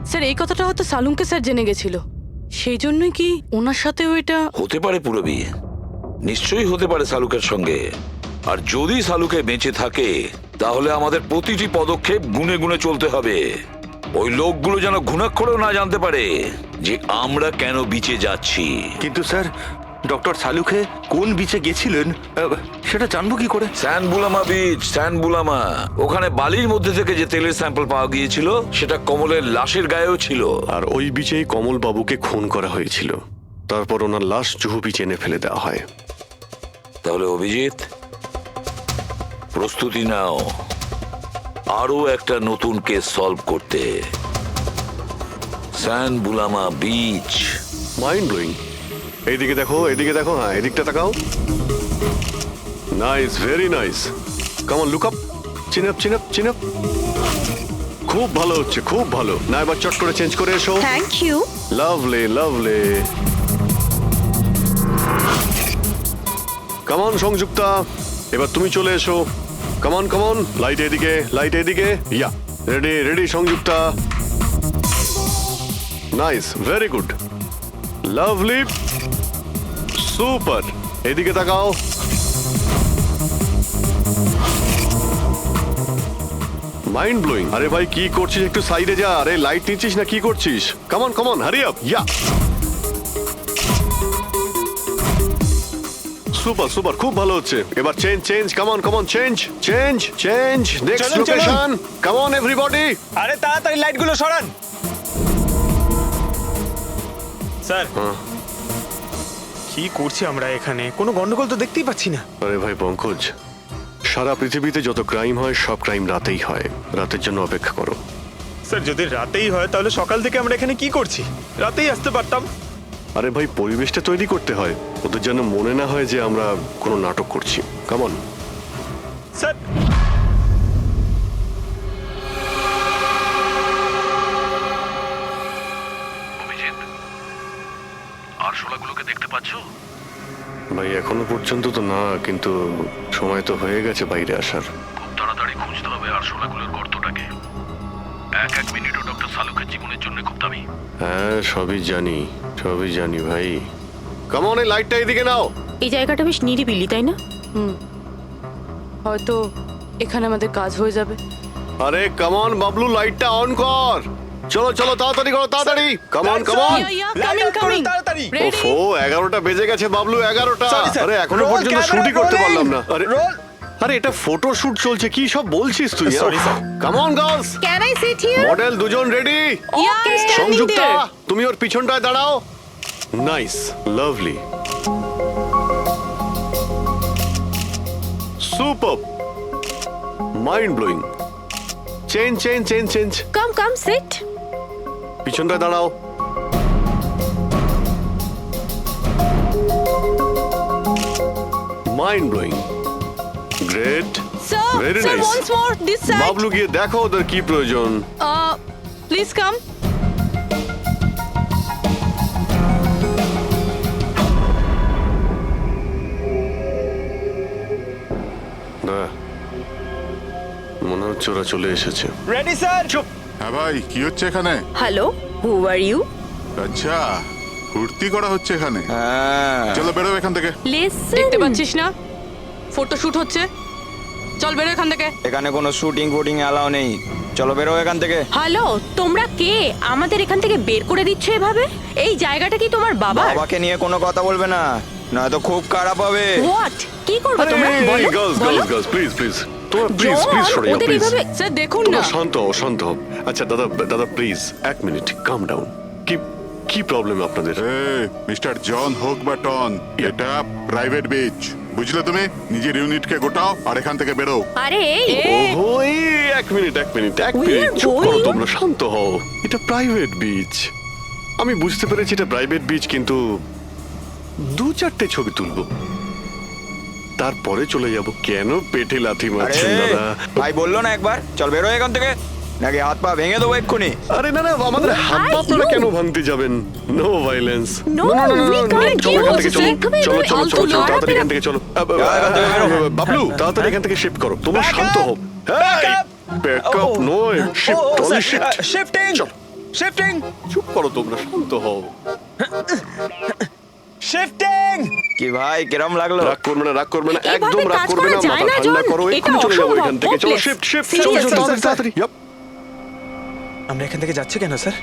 স্যার এই কথাটা হয়তো সালুমকে স্যার জেনে গেছিল, সেই জন্যই কি ওনার সাথেও এটা হতে পারে। পুরবি নিশ্চয়ই হতে পারে শালুকের সঙ্গে। আর যদি শালুকে বেঁচে থাকে তাহলে আমাদের প্রতিটি পদক্ষেপ গুনে গুনে চলতে হবে। ওই লোকগুলো যেন ঘুণাক্ষরেও না জানতে পারে যে আমরা কেন বিচে যাচ্ছি। কিন্তু স্যার, ডক্টর সালুখে কোন বিচে গেছিলেন সেটা জানবো কি করে? স্যানবুলামা বিচ, স্যানবুলামা। ওখানে বালির মধ্যে থেকে যে তেলের স্যাম্পল পাওয়া গিয়েছিল সেটা কমলের লাশের গায়েও ছিল। আর ওই বিচেই কমলবাবুকে খুন করা হয়েছিল। তারপর ওনার লাশ জুহু বিচে এনে ফেলে দেওয়া হয়। তাহলে অভিজিৎ, প্রস্তুতি নাও আরো একটা নতুন কেস সলভ করতে। স্যানবুলামা বিচ। Mind blowing. এইদিকে দেখো, এদিকে দেখো, হ্যাঁ এদিকটা তাকাও। Nice, very nice. Come on, look up, chin up, chin up, chin up. খুব ভালো হচ্ছে, খুব ভালো। না এবার চট করে চেঞ্জ করে এসো। Thank you. Lovely, lovely. Come on Sanjukta, এবার তুমি চলে এসো। Come on, come on. Light এদিকে, লাইট এদিকে। Yeah, ready, ready Sanjukta. Nice, very good, lovely, super. এদিকে তাকাও। Mind blowing. আরে ভাই কি করছিস? একটু সাইডে যা। আরে লাইট নিচ্ছিস না কি করছিস? Come on, come on, hurry up. Yeah, super, super, খুব ভালো হচ্ছে। এবার change, change, come on, come on, change, change, change. Next চলুন, চলুন। লোকেশন। Come on everybody. আরে তাড়াতাড়ি লাইটগুলো সরান। স্যার, কি করছি আমরা এখানে? কোনো গন্ডগোল তো দেখতেই পাচ্ছি না। আরে ভাই পঙ্কজ, সারা পৃথিবীতে যত ক্রাইম হয় সব ক্রাইম রাতেই হয়। রাতের জন্য অপেক্ষা করো। স্যার, যদি রাতেই হয় তাহলে সকাল থেকে আমরা এখানে কি করছি? রাতেই আসতে পারতাম। আরে ভাই পরিবেশটা তৈরি করতে হয়, ওদের যেন মনে না হয় যে আমরা কোনো নাটক করছি। Come on. স্যার, আরশোলাগুলোকে দেখতে পাচ্ছো? ভাই এখনো পর্যন্ত তো না, কিন্তু সময় তো হয়ে গেছে বাইরে আসার। খুব তাড়াতাড়ি খুঁজতে হবে আরশোলাগুলোর গর্তটাকে। এক মিনিটও ডক্টর সালুকের জীবনের জন্য খুব দামি। হ্যাঁ সবই জানি, সবই জানি ভাই। কাম অন, এই লাইটটা এদিকে নাও। এই জায়গাটা বেশ নিরিবিলি, তাই না? হয়তো এখানে আমাদের কাজ হয়ে যাবে। আরে কাম অন বাবলু, লাইটটা অন কর। চলো চলো, তাড়াতাড়ি করো, তাড়াতাড়ি। Come on, come on. তাড়াতাড়ি। ওফো, 11টা বেজে গেছে বাবলু, 11টা। Sorry, sir. আরে এখনো Roll পর্যন্ত camera, শুটই করতে rolling. পারলাম না। আরে Roll. আরে এটা ফটো শুট চলছে, কি সব বলছিস তুই? Sorry, sir. Come on girls. Can I sit here? Model দুজন রেডি। ওকে, সংযুক্তা তুমি ওর পিছনটায় দাঁড়াও। Nice, lovely, super, mind blowing. Change change change change. Come come sit. পিছনটায় দাঁড়াও। Mind blowing, great, sir very sir nice. Once more this side Bablu গিয়ে দেখো ওদের কি প্রয়োজন। Please come. না, মনে হচ্ছে ওরা চলে এসেছে। Ready sir. চুপ। হ্যাঁ ভাই, কি হচ্ছে এখানে? Hello, who are you? আচ্ছা, ফুর্তি করা হচ্ছে এখানে। হ্যাঁ চলো বেরো এখান থেকে। লিসেন। দেখতে পাচ্ছিস না ফটোশুট হচ্ছে? চল বেরো এখান থেকে। এখানে কোনো শুটিং ফুটিং অ্যালাউ নেই, চলো বেরো এখান থেকে। হ্যালো, তোমরা কে? আমাদের এখান থেকে বের করে দিচ্ছ এভাবে? এই জায়গাটা কি তোমার বাবার? বাবাকে নিয়ে কোনো কথা বলবে না, নয়তো খুব খারাপ হবে। হোয়াট? কি করবে তোমরা? বলো গার্লস বলো। গার্লস গার্লস প্লিজ প্লিজ, তোমরা প্লিজ জন, প্লিজ সরে যাও ওদের প্লিজ। এইভাবে- স্যার দেখুন না। তোমরা শান্ত হও, শান্ত হও। আচ্ছা দাদা, দাদা প্লিজ এক মিনিট, কাম ডাউন। কি কি প্রবলেম আপনাদের? মিস্টার জন হোক বা টন, এটা প্রাইভেট বিচ, বুঝলে তুমি? নিজের ইউনিটকে গোটাও আর এখান থেকে বেরো। আরে এই ওহো, এই এক মিনিট এক মিনিট এক We মিনিট, are চুপ করো going- তোমরা, শান্ত হও। এটা প্রাইভেট বিচ, আমি বুঝতে পেরেছি এটা প্রাইভেট বিচ, কিন্তু 2-4টে ছবি তুলবো, তারপরে চলে যাব। কেন পেটে লাথি আরে মারছেন দাদা? ভাই বললো না একবার চল বেরো এখান থেকে, নাকি হাত পা ভেঙে দেবো এক্ষুনি। আরে না না, আমাদের হাত পা আপনারা কেন ভাঙতে যাবেন? No violence. No, we can't চলো এখান do থেকে, this. চলো একদমই চলো চলো ফালতু চলো চলো, নয়। তাড়াতাড়ি এখান থেকে চলো। এখান থেকে বেরো। বাবলু তাড়াতাড়ি এখান থেকে শিফট করো, তোমরা শান্ত হও। ব্যাকআপ নয়, শিফট, টলি শিফট। শিফটিং চলো। শিফটিং চুপ করো তোমরা, শান্ত হও। শিফটিং। কি ভাই কিরম লাগলো? রাগ করবে না, রাগ করবে না, এভাবে একদম রাগ কাজ করবে করা না, যায় মাথা না, ঠান্ডা জন। করো, এটা এক্ষুনি চলে যাবো অসম্ভব, এখান থেকে। চলো hopeless. শিফট শিফট, Seriously, চলো চলো sir, তাড়াতাড়ি। Yup. আমরা এখান থেকে যাচ্ছি কেন স্যার?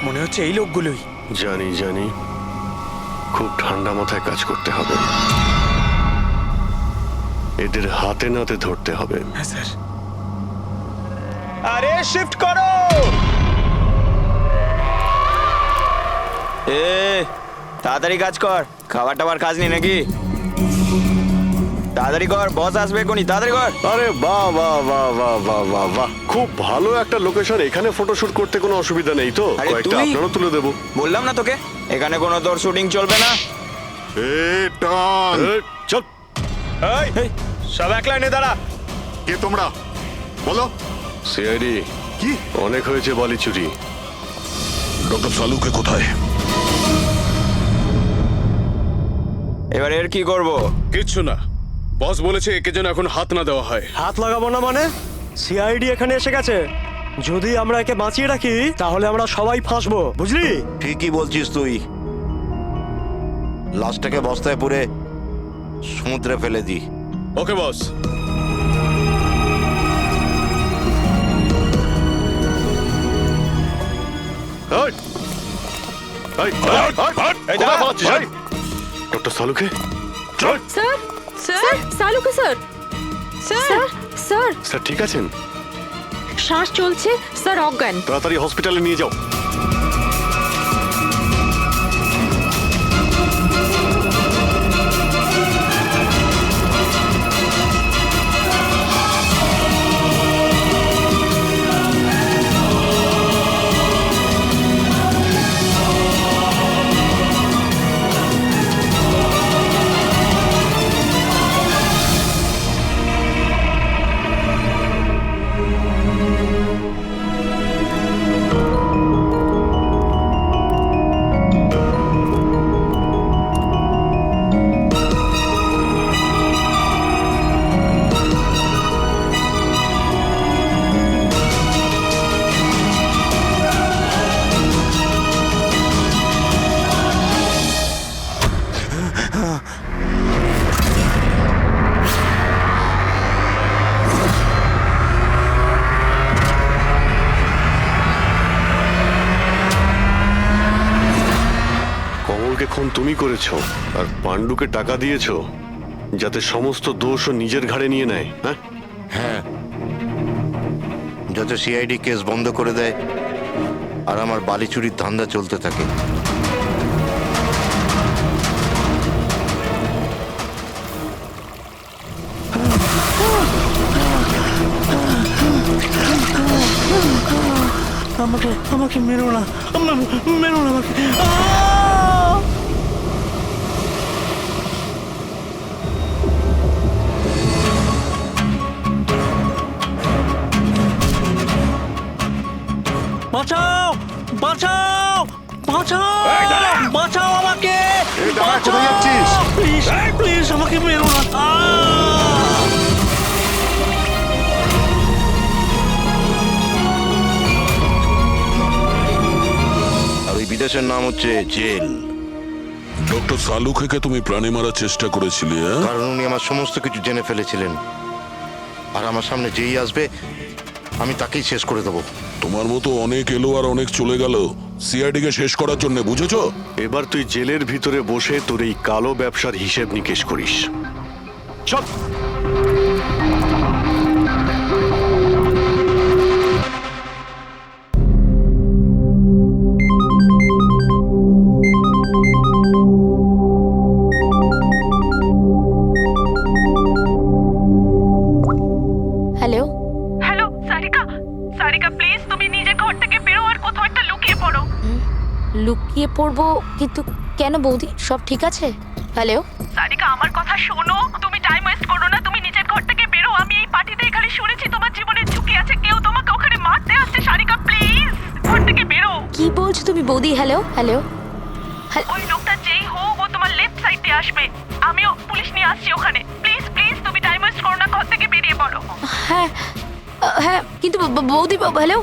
মনে হচ্ছে এই লোকগুলোই। জানি জানি, খুব ঠান্ডা মাথায় কাজ করতে হবে, এদের হাতে নাতে ধরতে হবে। হ্যাঁ স্যার। আরে শিফট করো। এ তাড়াতাড়ি কাজ কর, খাবার টাবার কাজ নেই নাকি? তাড়াতাড়ি কর, বস আসবে এখনই, তাড়াতাড়ি কর। আরে বাহ বাহ বাহ বাহ বাহ বাহ বাহ, খুব ভালো একটা লোকেশন, এখানে ফটোশুট করতে কোনো অসুবিধা নেই তো? আরে কয়েকটা তুই- আপনারও তুলে দেবো। বললাম না তোকে এখানে কোনো তোর শুটিং চলবে না। এ টন, চল। এই সব এক লাইনে দাঁড়া। কে তোমরা? বলো। সিআইডি, কি? অনেক হয়েছে বালি চুরি। ডক্টর সালুকে কোথায়? এবার এর কি করব? কিচ্ছু না, বস বলেছে একে যেন এখন হাত না দেওয়া হয়। হাত লাগাবো না মানে? সিআইডি এখানে এসে গেছে, যদি আমরা একে বাঁচিয়ে রাখি তাহলে আমরা সবাই ফাঁসবো, বুঝলি? ঠিকই বলছিস তুই, লাশটাকে বস্তায় পুরে সমুদ্রে ফেলে দি। Okay boss. Doctor Saluke, sir sir sir Saluke sir. Sir sir sir sir ঠিক আছেন? শ্বাস চলছে স্যার, অজ্ঞান। তাড়াতাড়ি হসপিটালে নিয়ে যাও। কমলকে খুন তুমি করেছো আর পাণ্ডুকে টাকা দিয়েছো যাতে সমস্ত দোষ ও নিজের ঘাড়ে নিয়ে নেয়। হ্যাঁ হ্যাঁ, যাতে সিআইডি কেস বন্ধ করে দেয় আর আমার বালি চুরির ধান্দা চলতে থাকে। আমাকে আমাকে মেরো না, মেরো না আমাকে। বাঁচাও, বাঁচাও, বাঁচাও, বাঁচাও আমাকে, প্লিজ প্লিজ আমাকে মেরো না। আর ওই বিদেশের নাম হচ্ছে জেল। ডক্টর সালুখেকে তুমি প্রাণে মারার চেষ্টা করেছিলে, হ্যাঁ? কারণ উনি আমার সমস্ত কিছু জেনে ফেলেছিলেন, আর আমার সামনে যেই আসবে আমি তাকেই শেষ করে দেবো। তোমার মতো অনেক এলো আর অনেক চলে গেল সিআইডিকে শেষ করার জন্য, বুঝেছো? এবার তুই জেলের ভিতরে বসে তোর এই কালো ব্যবসার হিসেব নিকেশ করিস। চল। Hello, hello Sarika, Sarika please তুমি নিজে ঘর থেকে বেরো আর কোথাও একটা লুকিয়ে পড়ো। লুকিয়ে পড়বো? কিন্তু কেন বৌদি, সব ঠিক আছে? হ্যালো, সারিকা আমার কথা শোনো, তুমি টাইম ওয়েস্ট করো না, তুমি নিজের ঘর থেকে বেরো। আমি এই পার্টিতে এখানে শুনেছি তোমার জীবনের ঝুঁকি আছে, কেউ তোমাকে ওখানে মারতে আসছে। সারিকা প্লিজ ঘর থেকে বেরো। কি বলছো তুমি বৌদি? হ্যালো হ্যালো, ওই লোকটা যেই হোক ও তোমার লেফট সাইড দিয়ে আসবে, আমিও পুলিশ নিয়ে আসছি ওখানে। প্লিজ প্লিজ তুমি টাইম ওয়েস্ট করো না, ঘর থেকে বেরিয়ে পড়ো। হ্যাঁ হ্যাঁ, কিন্তু বৌদি, হ্যালো।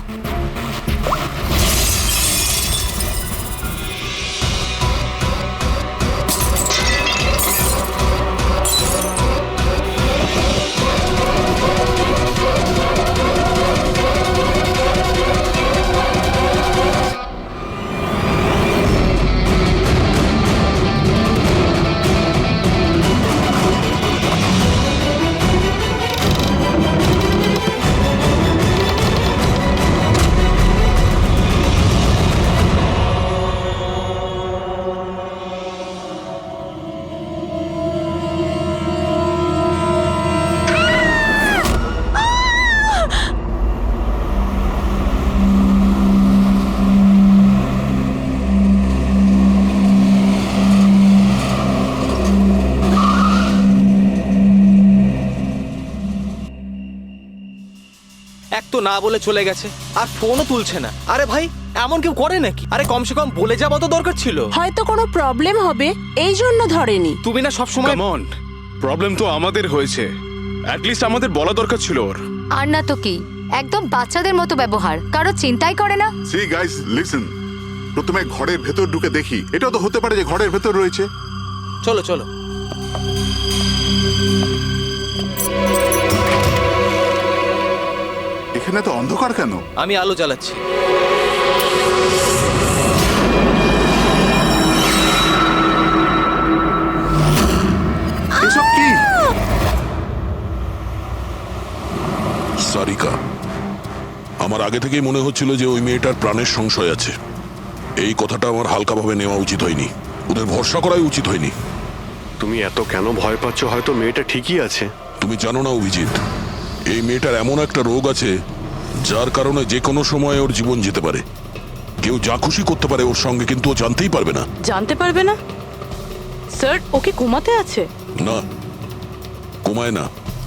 এক তো না বলে চলে গেছে, আর ফোনও তুলছে না। আরে ভাই, এমন কেউ করে নাকি? আরে কমসে কম বলে যাওয়া তো দরকার ছিল। হয়তো কোনো প্রবলেম হবে এই জন্য ধরেনি। তুমি না সবসময় কাম অন, প্রবলেম তো আমাদের হয়েছে, অ্যাট লিস্ট আমাদের বলা দরকার ছিল ওর। আর না তো কি, একদম বাচ্চাদের মতো ব্যবহার, কারো চিন্তাই করে না। সি গাইস লিসেন, প্রথমে ঘরের ভেতর ঢুকে দেখি, এটাও তো হতে পারে যে ঘরের ভেতর রয়েছে। চলো চলো। এখানে তো অন্ধকার কেন? আমি আলো জ্বালাচ্ছি। এসব কি? সারিকা, আমার আগে থেকেই মনে হচ্ছিল যে ওই মেয়েটার প্রাণের সংশয় আছে। এই কথাটা আমার হালকাভাবে নেওয়া উচিত হয়নি, ওদের ভরসা করাই উচিত হয়নি। তুমি এত কেন ভয় পাচ্ছ? হয়তো মেয়েটা ঠিকই আছে। তুমি জানো না অভিজিৎ, এই মেয়েটার এমন একটা রোগ আছে যার কারণে যে কোনো সময় ওর জীবন যেতে পারে। কেউ যা খুশি করতে পারে ওর সঙ্গে, কিন্তু ও জানতেই পারবে না। জানতে পারবে না? স্যার ওকে ঘুমাতে আছে? না, কমায় না,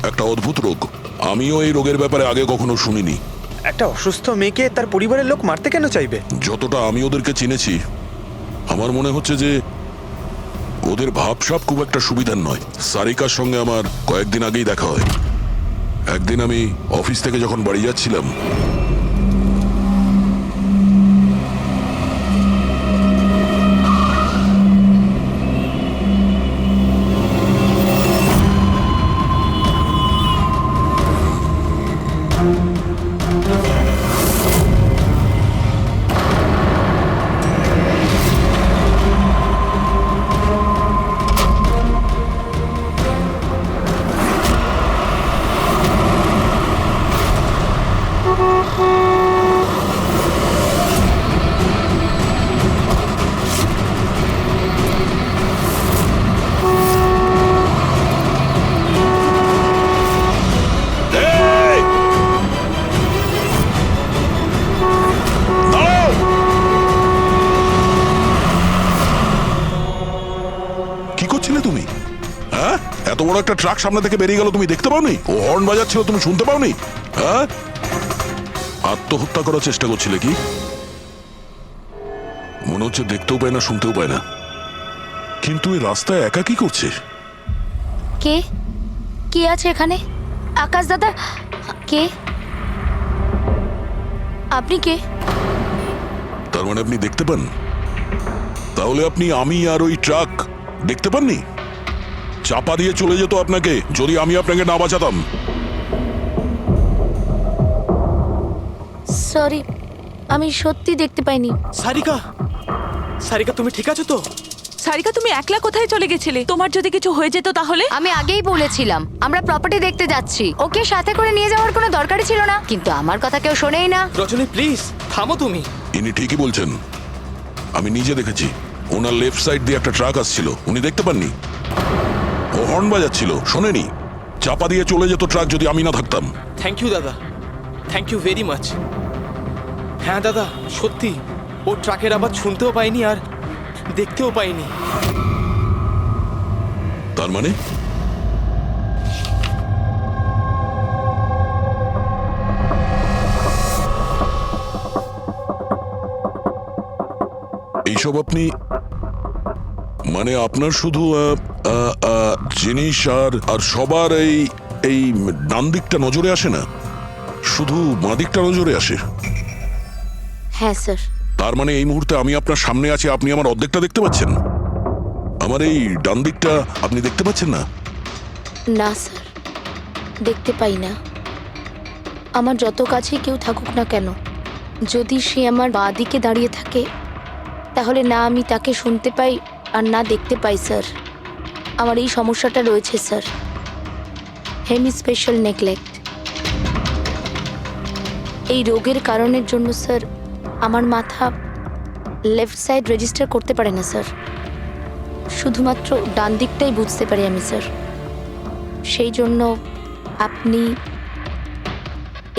একটা অদ্ভুত রোগ। আমিও এই রোগের ব্যাপারে আগে কখনো শুনিনি। একটা অসুস্থ মেয়েকে তার পরিবারের লোক মারতে কেন চাইবে? যতটা আমি ওদেরকে চিনেছি, আমার মনে হচ্ছে যে ওদের ভাবসাব খুব একটা সুবিধার নয়। সারিকার সঙ্গে আমার কয়েকদিন আগেই দেখা হয়। একদিন আমি অফিস থেকে যখন বাড়ি যাচ্ছিলাম, করছিলে তুমি? হ্যাঁ, এত বড় একটা ট্রাক সামনে থেকে বেরিয়ে গেল, তুমি দেখতে পাওনি? ও হর্ন বাজাচ্ছিল, তুমি শুনতে পাওনি? হ্যাঁ, আত্মহত্যা করার চেষ্টা করছিলে কি? মনে হচ্ছে দেখতেও পায় না, শুনতেও পায় না। কিন্তু এই রাস্তায় একা কি করছে? কে কে আছে এখানে? আকাশ দাদা, কে আপনি? কে? তার মানে আপনি দেখতে পান? তাহলে আপনি আমি আর ওই ট্রাক দেখতে পাননি? চাপা দিয়ে চলে যেত আপনাকে যদি আমি আপনাকে না বাঁচাতাম। সরি, আমি সত্যি দেখতে পাইনি। সারিকা, সারিকা তুমি ঠিক আছো তো? সারিকা, তুমি একলা কোথায় চলে গেছিলে? তোমার যদি কিছু হয়ে যেত তাহলে? আমি আগেই বলেছিলাম আমরা প্রপার্টি দেখতে যাচ্ছি, ওকে সাথে করে নিয়ে যাওয়ার কোনো দরকারই ছিল না, কিন্তু আমার কথা কেউ শোনেই না। রজনী প্লিজ থামো তুমি। ইনি ঠিকই বলছেন, আমি নিজে দেখেছি। ওনার লেফট সাইড দিয়ে একটা ট্রাক আসছিল, উনি দেখতে পাননি। ও হর্ন বাজাচ্ছিল, শোনেনি। চাপা দিয়ে চলে যেত ট্রাক যদি আমি না থাকতাম। থ্যাংক ইউ দাদা, থ্যাংক ইউ ভেরি মাচ। হ্যাঁ দাদা, সত্যি ও ট্রাকের আওয়াজ শুনতেও পাইনি আর দেখতেও পাইনি। তার মানে এইসব আপনি মানে আপনার শুধু জিনিস আর সবার এই ডান দিকটা নজরে আসে না, শুধু বাঁ দিকটা নজরে আসে। হ্যাঁ স্যার। তার মানে এই মুহূর্তে আমি আপনার সামনে আছি, আপনি আমার অর্ধেকটা দেখতে পাচ্ছেন, আমার এই ডান দিকটা আপনি দেখতে পাচ্ছেন না? না স্যার, দেখতে পাই না। আমার যত কাছে কেউ থাকুক না কেন, যদি সে আমার বাঁ দিকে দাঁড়িয়ে থাকে তাহলে না আমি তাকে শুনতে পাই আর না দেখতে পাই স্যার। আমার এই সমস্যাটা রয়েছে স্যার, হেমিস্পেশাল নেগলেক্ট। এই রোগের কারণের জন্য স্যার আমার মাথা লেফট সাইড রেজিস্টার করতে পারে না স্যার, শুধুমাত্র ডান দিকটাই বুঝতে পারি আমি স্যার। সেই জন্য আপনি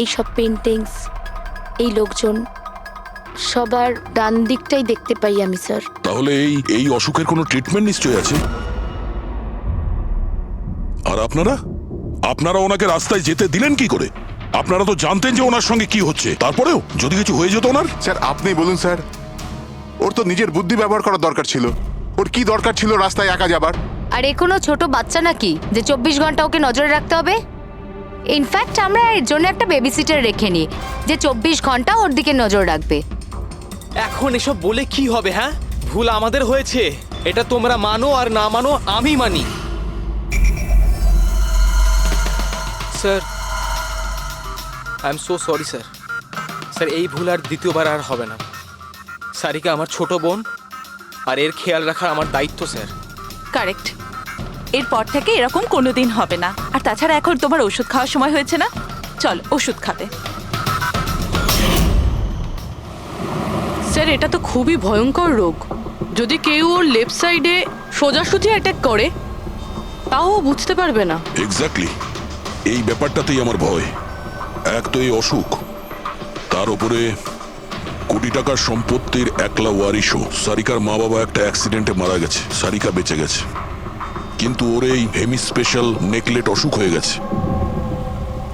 এইসব পেন্টিংস, এই লোকজন সবার ডান দিকটাই দেখতে পাই আমি স্যার। তাহলে এই অসুখের কোনো ট্রিটমেন্ট নিশ্চয়ই আছে। আর আপনারা ওনাকে রাস্তায় যেতে দিলেন কি করে? আপনারা তো জানতেন যে ওনার সঙ্গে কি হচ্ছে, তারপরেও যদি কিছু হয়ে যেত ওনার। স্যার আপনি বলুন স্যার, ওর তো নিজের বুদ্ধি ব্যবহার করার দরকার ছিল। ওর কি দরকার ছিল রাস্তায় একা যাবার? আর এ কোনো ছোট বাচ্চা নাকি যে 24 ঘন্টা ওকে নজরে রাখতে হবে? ইনফ্যাক্ট আমরা এর জন্য একটা বেবি সিটার রেখে নিই যে 24 ঘন্টা ওর দিকে নজর রাখবে। এখন এসব বলে কি হবে? হ্যাঁ, ভুল আমাদের হয়েছে, এটা তোমরা মানো আর না মানো আমি মানি। Sir I am so sorry sir. Sir এই ভুল আর দ্বিতীয়বার আর হবে না। সারিকা আমার ছোট বোন, আর এর খেয়াল রাখার আমার দায়িত্ব স্যার। কারেক্ট, এরপর থেকে এরকম কোনোদিন হবে না। আর তাছাড়া এখন তোমার ওষুধ খাওয়ার সময় হয়েছে না, চল ওষুধ খাবে। স্যার এটা তো খুবই ভয়ঙ্কর রোগ। যদি কেউ ওর লেফট সাইডে সোজাসুজি অ্যাটাক করে তাও ও বুঝতে পারবে না। এক্স্যাক্টলি, এই ব্যাপারটাতেই আমার ভয়। এক তো এই অসুখ, তার উপরে কোটি টাকার সম্পত্তির একলা ওয়ারিশও। সারিকার মা বাবা একটা অ্যাক্সিডেন্টে মারা গেছে, সারিকা বেঁচে গেছে, কিন্তু ওর এই হেমিস্পেশাল নেকলেট অসুখ হয়ে গেছে।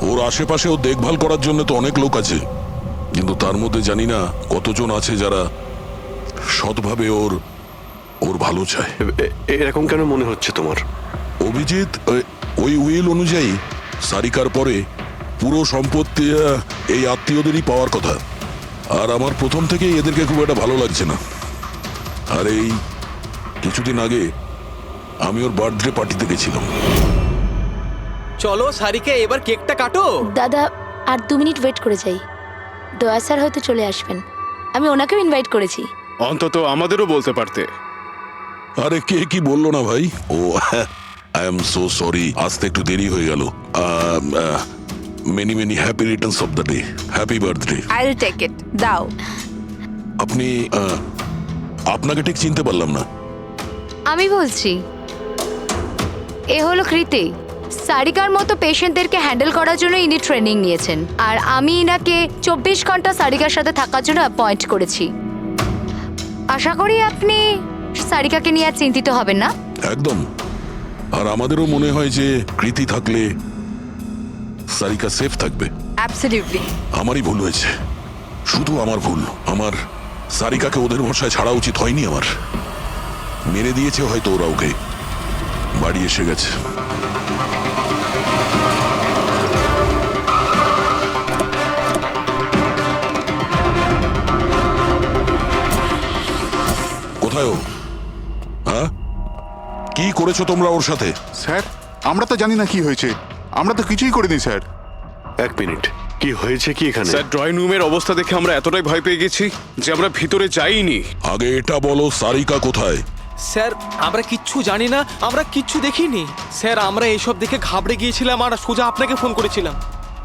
ওর আশেপাশেও দেখভাল করার জন্য তো অনেক লোক আছে, কিন্তু তার মধ্যে জানি না কতজন আছে যারা সৎভাবে ওর ভালো চায়। এরকম কেন মনে হচ্ছে তোমার? অভিজিৎ, ওই উইল অনুযায়ী সারিকার পরে পুরো সম্পত্তি এই আত্মীয়দেরই পাওয়ার কথা। আর আমার প্রথম থেকেই এদেরকে খুব একটা ভালো লাগছে না। আর এই কিছুদিন আগে আমি ওর বার্থডে পার্টিতে গেছিলাম। চলো সারিকা, এবার কেকটা কাটো। দাদা আর 2 মিনিট ওয়েট করে যাই, দয়া স্যার হয়তো চলে আসবেন। আমি ওনাকেও ইনভাইট করেছি। অন্তত আমাদেরও বলতে পারতে। আরে কে কি বললো না ভাই? ও আই এম সো সরি, আসতে একটু দেরি হয়ে গেল। Many many happy returns of the day, happy birthday. I will take it, দাও। আপনি আপনাকে ঠিক চিনতে পারলাম না। আমি বলছি, এ হলো কৃতি। সারিকার মতো পেশেন্টদেরকে হ্যান্ডেল করার জন্য ইনি ট্রেনিং নিয়েছেন, আর আমি ইনাকে 24 ঘন্টা সারিকার সাথে থাকার জন্য অ্যাপয়েন্ট করেছি। আশা করি আপনি সারিকাকে নিয়ে আর চিন্তিত হবেন না। একদম। আর আমাদেরও মনে হয় যে কৃতি থাকলে সারিকা সেফ থাকবে। অ্যাবসলিউটলি। আমারই ভুল হয়েছে, শুধু আমার ভুল। আমার সারিকাকে ওদের ভরসায় ছাড়া উচিত হয়নি আমার। মেরে দিয়েছে হয়তো ওরা ওকে। বাড়ি এসে গেছে। কোথায় ও? হ্যাঁ, কি করেছো তোমরা ওর সাথে? স্যার আমরা তো জানি না কি হয়েছে, আমরা তো কিছুই করিনি স্যার। এক মিনিট, কি হয়েছে কি এখানে? স্যার ড্রয়িং রুমের অবস্থা দেখে আমরা এতটাই ভয় পেয়ে গেছি যে আমরা ভিতরে যাইনি। আগে এটা বলো, সারিকা কোথায়? স্যার আমরা কিচ্ছু জানি না, আমরা কিচ্ছু দেখিনি স্যার। আমরা এইসব দেখে ঘাবড়ে গিয়েছিলাম আর সোজা আপনাকে ফোন করেছিলাম।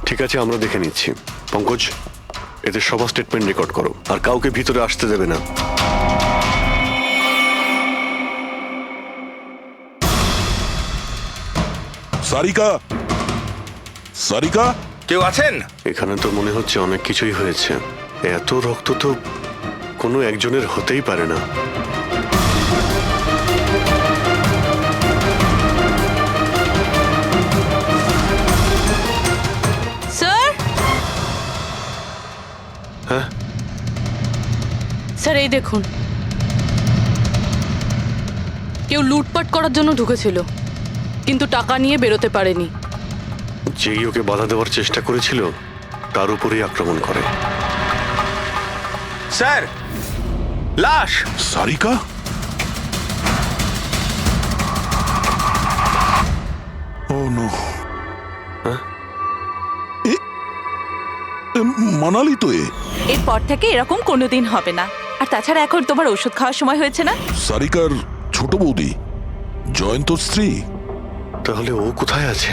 ঠিক আছে, আমরা দেখে নিচ্ছি। পঙ্কজ, এদের সবার স্টেটমেন্ট রেকর্ড করো, আর কাউকে ভিতরে আসতে দেবে না। সারিকা, সারিকা, কেউ আছেন? এখানে তো মনে হচ্ছে অনেক কিছুই হয়েছে। এত রক্ত তো কোনো একজনের হতেই পারে না। স্যার, হ্যাঁ, স্যার এই দেখুন, কেউ লুটপাট করার জন্য ঢুকেছিল কিন্তু টাকা নিয়ে বেরোতে পারেনি। যেই ওকে বাধা দেওয়ার চেষ্টা করেছিল তার উপরেই আক্রমণ করে। স্যার, লাশ। সারিকা? ও নো। মানালি তো এরপর থেকে এরকম কোনোদিন হবে না। আর তাছাড়া এখন তোমার ওষুধ খাওয়ার সময় হয়েছে না? সারিকার ছোট বৌদি, জয়ন্ত স্ত্রী। তাহলে ও কোথায় আছে?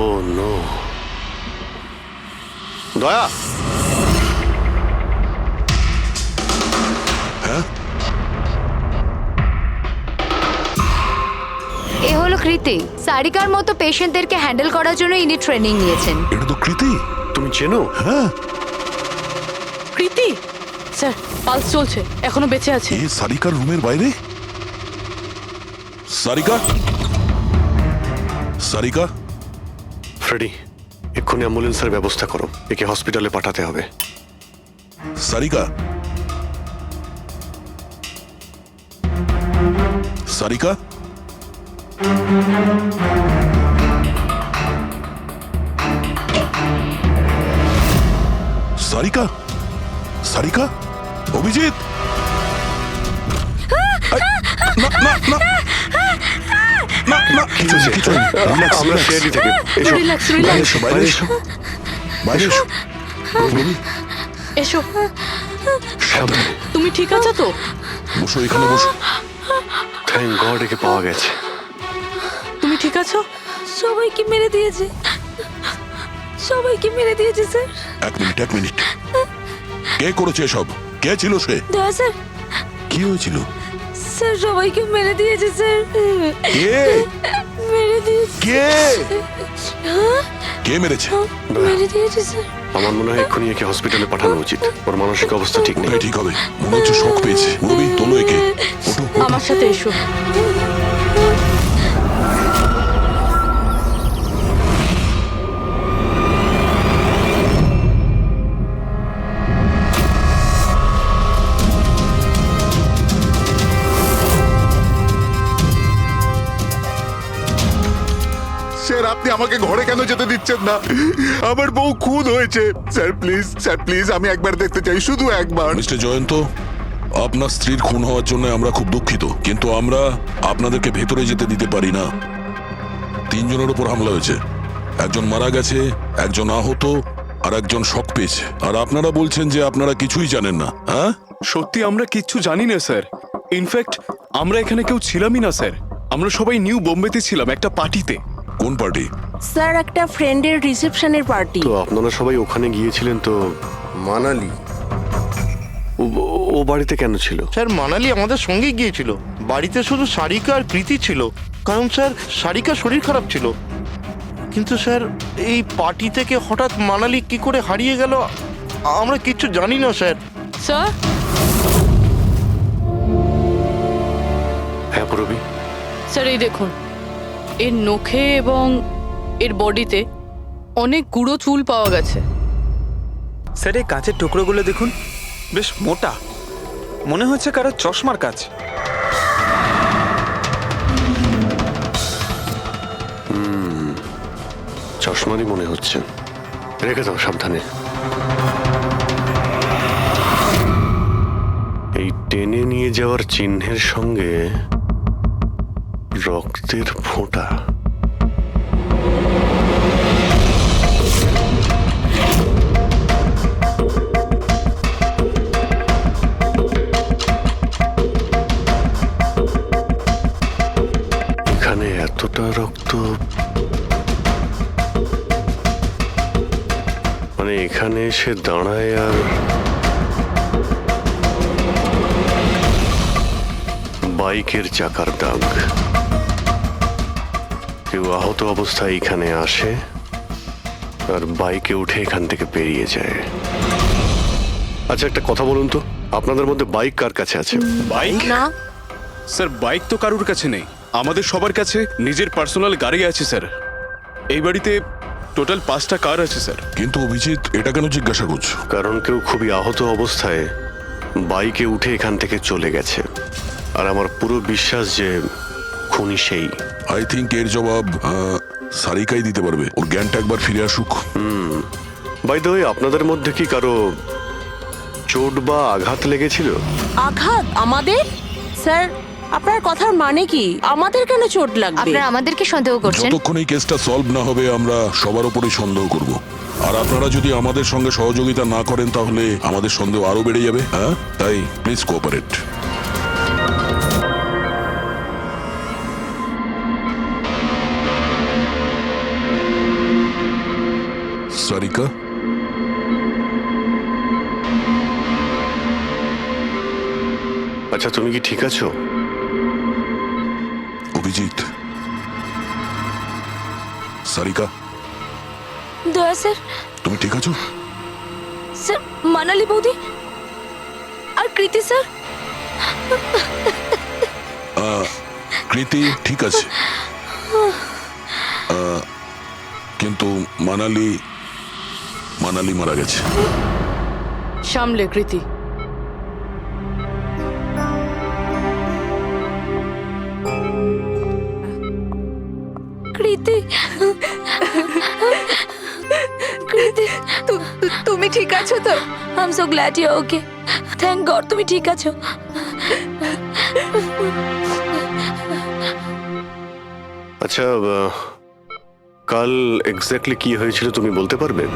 ও নো। দয়া, হ্যাঁ, এ হলো কৃতি। সারিকার মতো পেশেন্টদেরকে হ্যান্ডেল করার জন্য ইনি ট্রেনিং নিয়েছেন। এটা তো কৃতি। তুমি চেনো? হ্যাঁ, কৃতি স্যার, পালস চলছে, এখনো বেঁচে আছে। এ সারিকার রুমের বাইরে? সারিকা, সারিকা। ফ্রেডি, এক্ষুনি অ্যাম্বুলেন্সের ব্যবস্থা করো, একে হসপিটালে পাঠাতে হবে। সারিকা, সারিকা, সারিকা, সারিকা, অভিজিৎ। না না না না না, কিছু নেই, কিছু নেই। Relax, আমরা relax. সিআইডি থেকে এসো। রিল্যাক্স, বাইরে রিল্যাক্স। এসো, বাইরে এসো, বাইরে এসো। রবি, এসো। সাবধানে। তুমি ঠিক আছো তো? বসো, এখানে বসো। থ্যাংক গড, একে পাওয়া গেছে। তুমি ঠিক আছো? সবাইকে মেরে দিয়েছে, সবাইকে মেরে দিয়েছে স্যার। এক মিনিট, এক মিনিট। কে করেছে এসব? কে ছিল সে? দয়া স্যার, কি হয়েছিল? স্যার সবাইকে মেরে দিয়েছে স্যার। কে? মেরে দিয়েছে। কে? কে মেরেছে? মেরে দিয়েছে স্যার। আমার মনে হয় এক্ষুনি একে হসপিটালে পাঠানো উচিত। ওর মানসিক অবস্থা ঠিক নেই। ওটাই ঠিক হবে। মনে হচ্ছে শক পেয়েছে। রবি, তোলো একে। ওঠো, ওঠো। আমার সাথে এসো। স্যার আপনি আমাকে ঘরে কেন যেতে দিচ্ছেন না? আমার বউ খুন হয়েছে। স্যার প্লিজ, স্যার প্লিজ, আমি একবার দেখতে চাই, শুধু একবার। মিস্টার জয়ন্ত, আপনার স্ত্রীর খুন হওয়ার জন্য আমরা খুব দুঃখিত, কিন্তু আমরা আপনাদেরকে ভেতরে যেতে দিতে পারি না। 3 জনের উপর হামলা হয়েছে, একজন মারা গেছে, একজন আহত, আর একজন শক পেয়েছে। আর আপনারা বলছেন যে আপনারা কিছুই জানেন না। হ্যাঁ, সত্যি আমরা কিচ্ছু জানি না স্যার। ইনফ্যাক্ট আমরা এখানে কেউ ছিলামই না স্যার। আমরা সবাই নিউ বোম্বেতে ছিলাম একটা পার্টিতে। কোন পার্টি? স্যার একটা ফ্রেন্ডের রিসেপশনের পার্টি। তো আপনারা সবাই ওখানে গিয়েছিলেন তো? মানালি। ও বাড়িতে কেন ছিল? স্যার মানালি আমাদের সঙ্গে গিয়েছিল। বাড়িতে শুধু সারিকা আর কৃতি ছিল, কারণ স্যার সারিকা শরীর খারাপ ছিল। কিন্তু স্যার এই পার্টি থেকে হঠাৎ মানালি কি করে হারিয়ে গেল আমরা কিচ্ছু জানি না স্যার। স্যার, হ্যাঁ পূরবী, স্যার এই দেখুন, এর নখে এবং এর বডিতে অনেক গুঁড়ো চুল পাওয়া গেছে। স্যার এই কাঁচের টুকরোগুলো দেখুন, বেশ মোটা, মনে হচ্ছে কারো চশমার কাজ। চশমারই মনে হচ্ছে। রেখে দাও সাবধানে। এই টেনে নিয়ে যাওয়ার চিহ্নের সঙ্গে রক্তের ফোঁটা। এখানে এতটা রক্ত, মানে এখানে এসে দাঁড়ায় আর বাইকের চাকার দাগ। কেউ আহত অবস্থায় এখানে আসে আর বাইকে উঠে এখান থেকে বেরিয়ে যায়। আচ্ছা একটা কথা বলুন তো, আপনাদের মধ্যে বাইক কার কাছে আছে? বাইক? না, স্যার বাইক তো কারুর কাছে নেই, আমাদের সবার কাছে নিজের পার্সোনাল গাড়ি আছে স্যার। এই বাড়িতে টোটাল 5টা কার আছে স্যার। কিন্তু অভিজিৎ, এটা কেন জিজ্ঞাসা করছো? কারণ কেউ খুবই আহত অবস্থায় বাইকে উঠে এখান থেকে চলে গেছে, আর আমার পুরো বিশ্বাস যে খুনি সেই। আই থিঙ্ক এর জবাব সারিকাই দিতে পারবে। ওর জ্ঞানটা একবার ফিরে আসুক। বাই দ্য ওয়ে, আপনাদের মধ্যে কি কারো চোট বা আঘাত লেগেছিল? আঘাত আমাদের? স্যার আপনার কথার মানে কি? আমাদের কেন চোট লাগবে? আপনারা আমাদেরকে সন্দেহ করছেন? যতক্ষণ এই কেসটা সলভ না হবে আমরা সবার উপরেই সন্দেহ করব। আর আপনারা যদি আমাদের সঙ্গে সহযোগিতা না করেন তাহলে আমাদের সন্দেহ আরো বেড়ে যাবে। হ্যাঁ, তাই প্লিজ কোঅপারেট। সারিকা, আচ্ছা তুমি কি ঠিক আছো? অভিজিৎ, সারিকা, দয়া স্যার, তুমি ঠিক আছো? স্যার মানালি বৌদি আর কৃতি স্যার। কৃতি ঠিক আছে, কিন্তু মানালি মারা গেছে। সামলে কৃতি। কৃতি, কৃতি তুমি ঠিক আছো তো? I am so glad you okay. Thank God তুমি ঠিক আছো। আচ্ছা কাল এক্স্যাক্টলি কি হয়েছিল তুমি বলতে পারবে?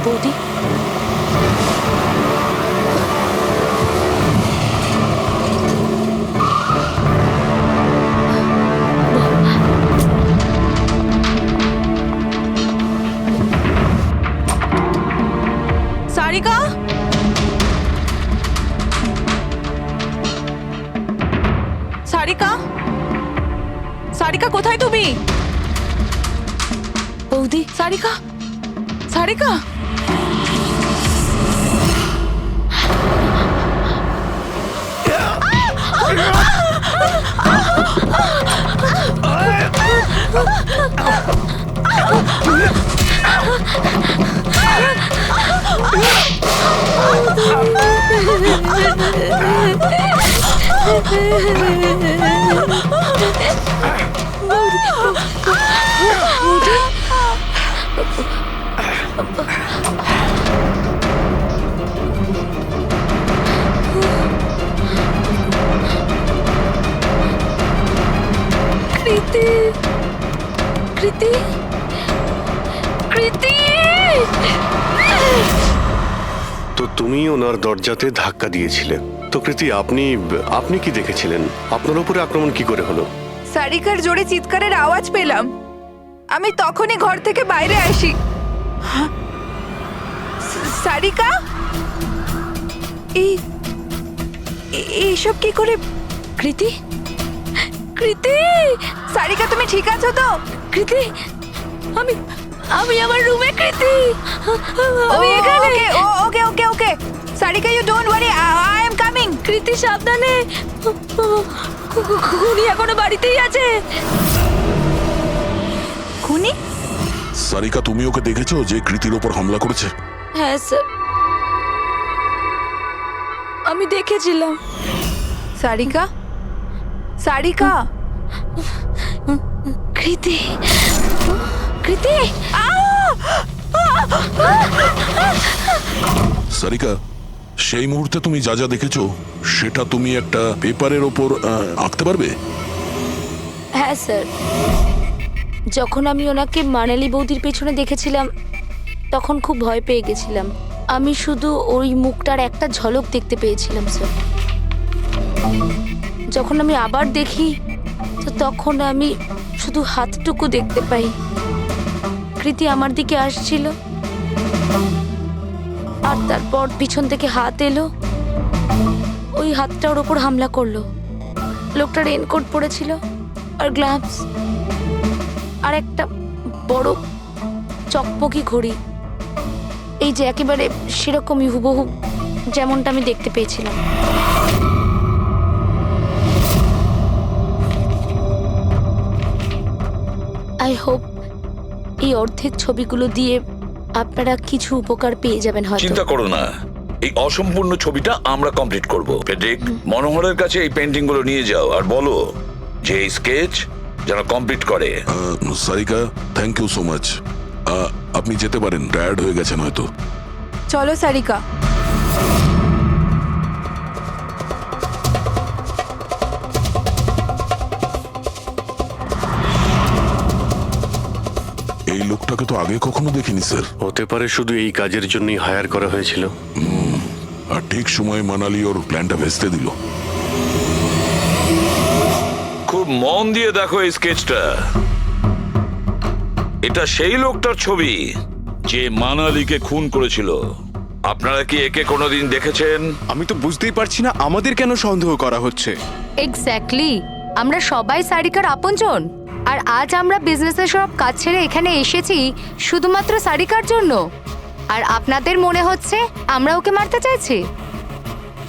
বৌদি, সারিকা, সারিকা, সারিকা কোথায় তুমি? বৌদি, সারিকা, সারিকা। কৃতি, কৃতি, কৃতি। তো তুমি তুমি ওনার দরজাতে ধাক্কা দিয়েছিলে। তো কৃতি, আপনি কি দেখেছিলেন? আপনার উপরে আক্রমণ কি করে হলো? সারিকার জোরে চিৎকারের আওয়াজ পেলাম, আমি তখনই ঘর থেকে বাইরে আসি। সারিকা, এইসব কি করে? কৃতি, কৃতি, সারিকা তুমি ঠিক আছো তো? কৃতি, আমি আমার রুমে। কৃতি, আমি এখানে। Okay okay okay Sarika, you don't worry, I am coming. Kriti সাবধানে, খুনি এখনো বাড়িতেই আছে। খুনি? সারিকা, তুমি ওকে দেখেছো যে কৃতির ওপর হামলা করেছে? হ্যাঁ স্যার, আমি দেখেছিলাম। সারিকা, সারিকা, কৃতি, কৃতি, সারিকা, সেই মুহূর্তে তুমি যা যা দেখেছো সেটা তুমি একটা পেপারের ওপর আঁকতে পারবে? হ্যাঁ স্যার, যখন আমি ওনাকে মানালি বৌদির পেছনে দেখেছিলাম তখন খুব ভয় পেয়ে গেছিলাম। আমি শুধু ওই মুখটার একটা ঝলক দেখতে পেয়েছিলাম স্যার। যখন আমি আবার দেখি তো তখন আমি শুধু হাতটুকু দেখতে পাই। কৃতি আমার দিকে আসছিল আর তারপর পিছন থেকে হাত এলো, ওই হাতটা ওর ওপর হামলা করলো। লোকটা রেনকোট পরেছিল আর গ্লাভস আর একটা বড় চকপকি ঘড়ি, এই যে একেবারে সেরকমই হুবহু যেমনটা আমি দেখতে পেয়েছিলাম। আই হোপ এই অর্ধেক ছবিগুলো দিয়ে আপনারা কিছু উপকার পেয়ে যাবেন হয়তো। চিন্তা করো না, এই অসম্পূর্ণ ছবিটা আমরা কমপ্লিট করব। ফেডরিক, মনোহরের কাছে এই পেন্টিং গুলো নিয়ে যাও আর বলো যে এই স্কেচ যেন কমপ্লিট করে। Sarika, thank you so much. আপনি যেতে পারেন, টায়ার্ড হয়ে গেছেন হয়তো। চলো সারিকা। এই লোকটাকে তো আগে কখনো দেখিনি স্যার। হতে পারে শুধু এই কাজের জন্যই হায়ার করা হয়েছিল। আর ঠিক সময়ে মানালি ওর প্ল্যানটা ভেস্তে দিল। খুব মন দিয়ে দেখো এই স্কেচটা। এটা সেই লোকটার ছবি যে মানালিকে খুন করেছিল। আপনারা কি একে কোনোদিন দেখেছেন? আমি তো বুঝতেই পারছি না আমাদের কেন সন্দেহ করা হচ্ছে। এক্স্যাক্টলি, আমরা সবাই সারিকার আপনজন, আর আজ আমরা বিজনেসের সব কাজ ছেড়ে এখানে এসেছি শুধুমাত্র সারিকার জন্য। আর আপনাদের মনে হচ্ছে আমরা ওকে মারতে চাইছি?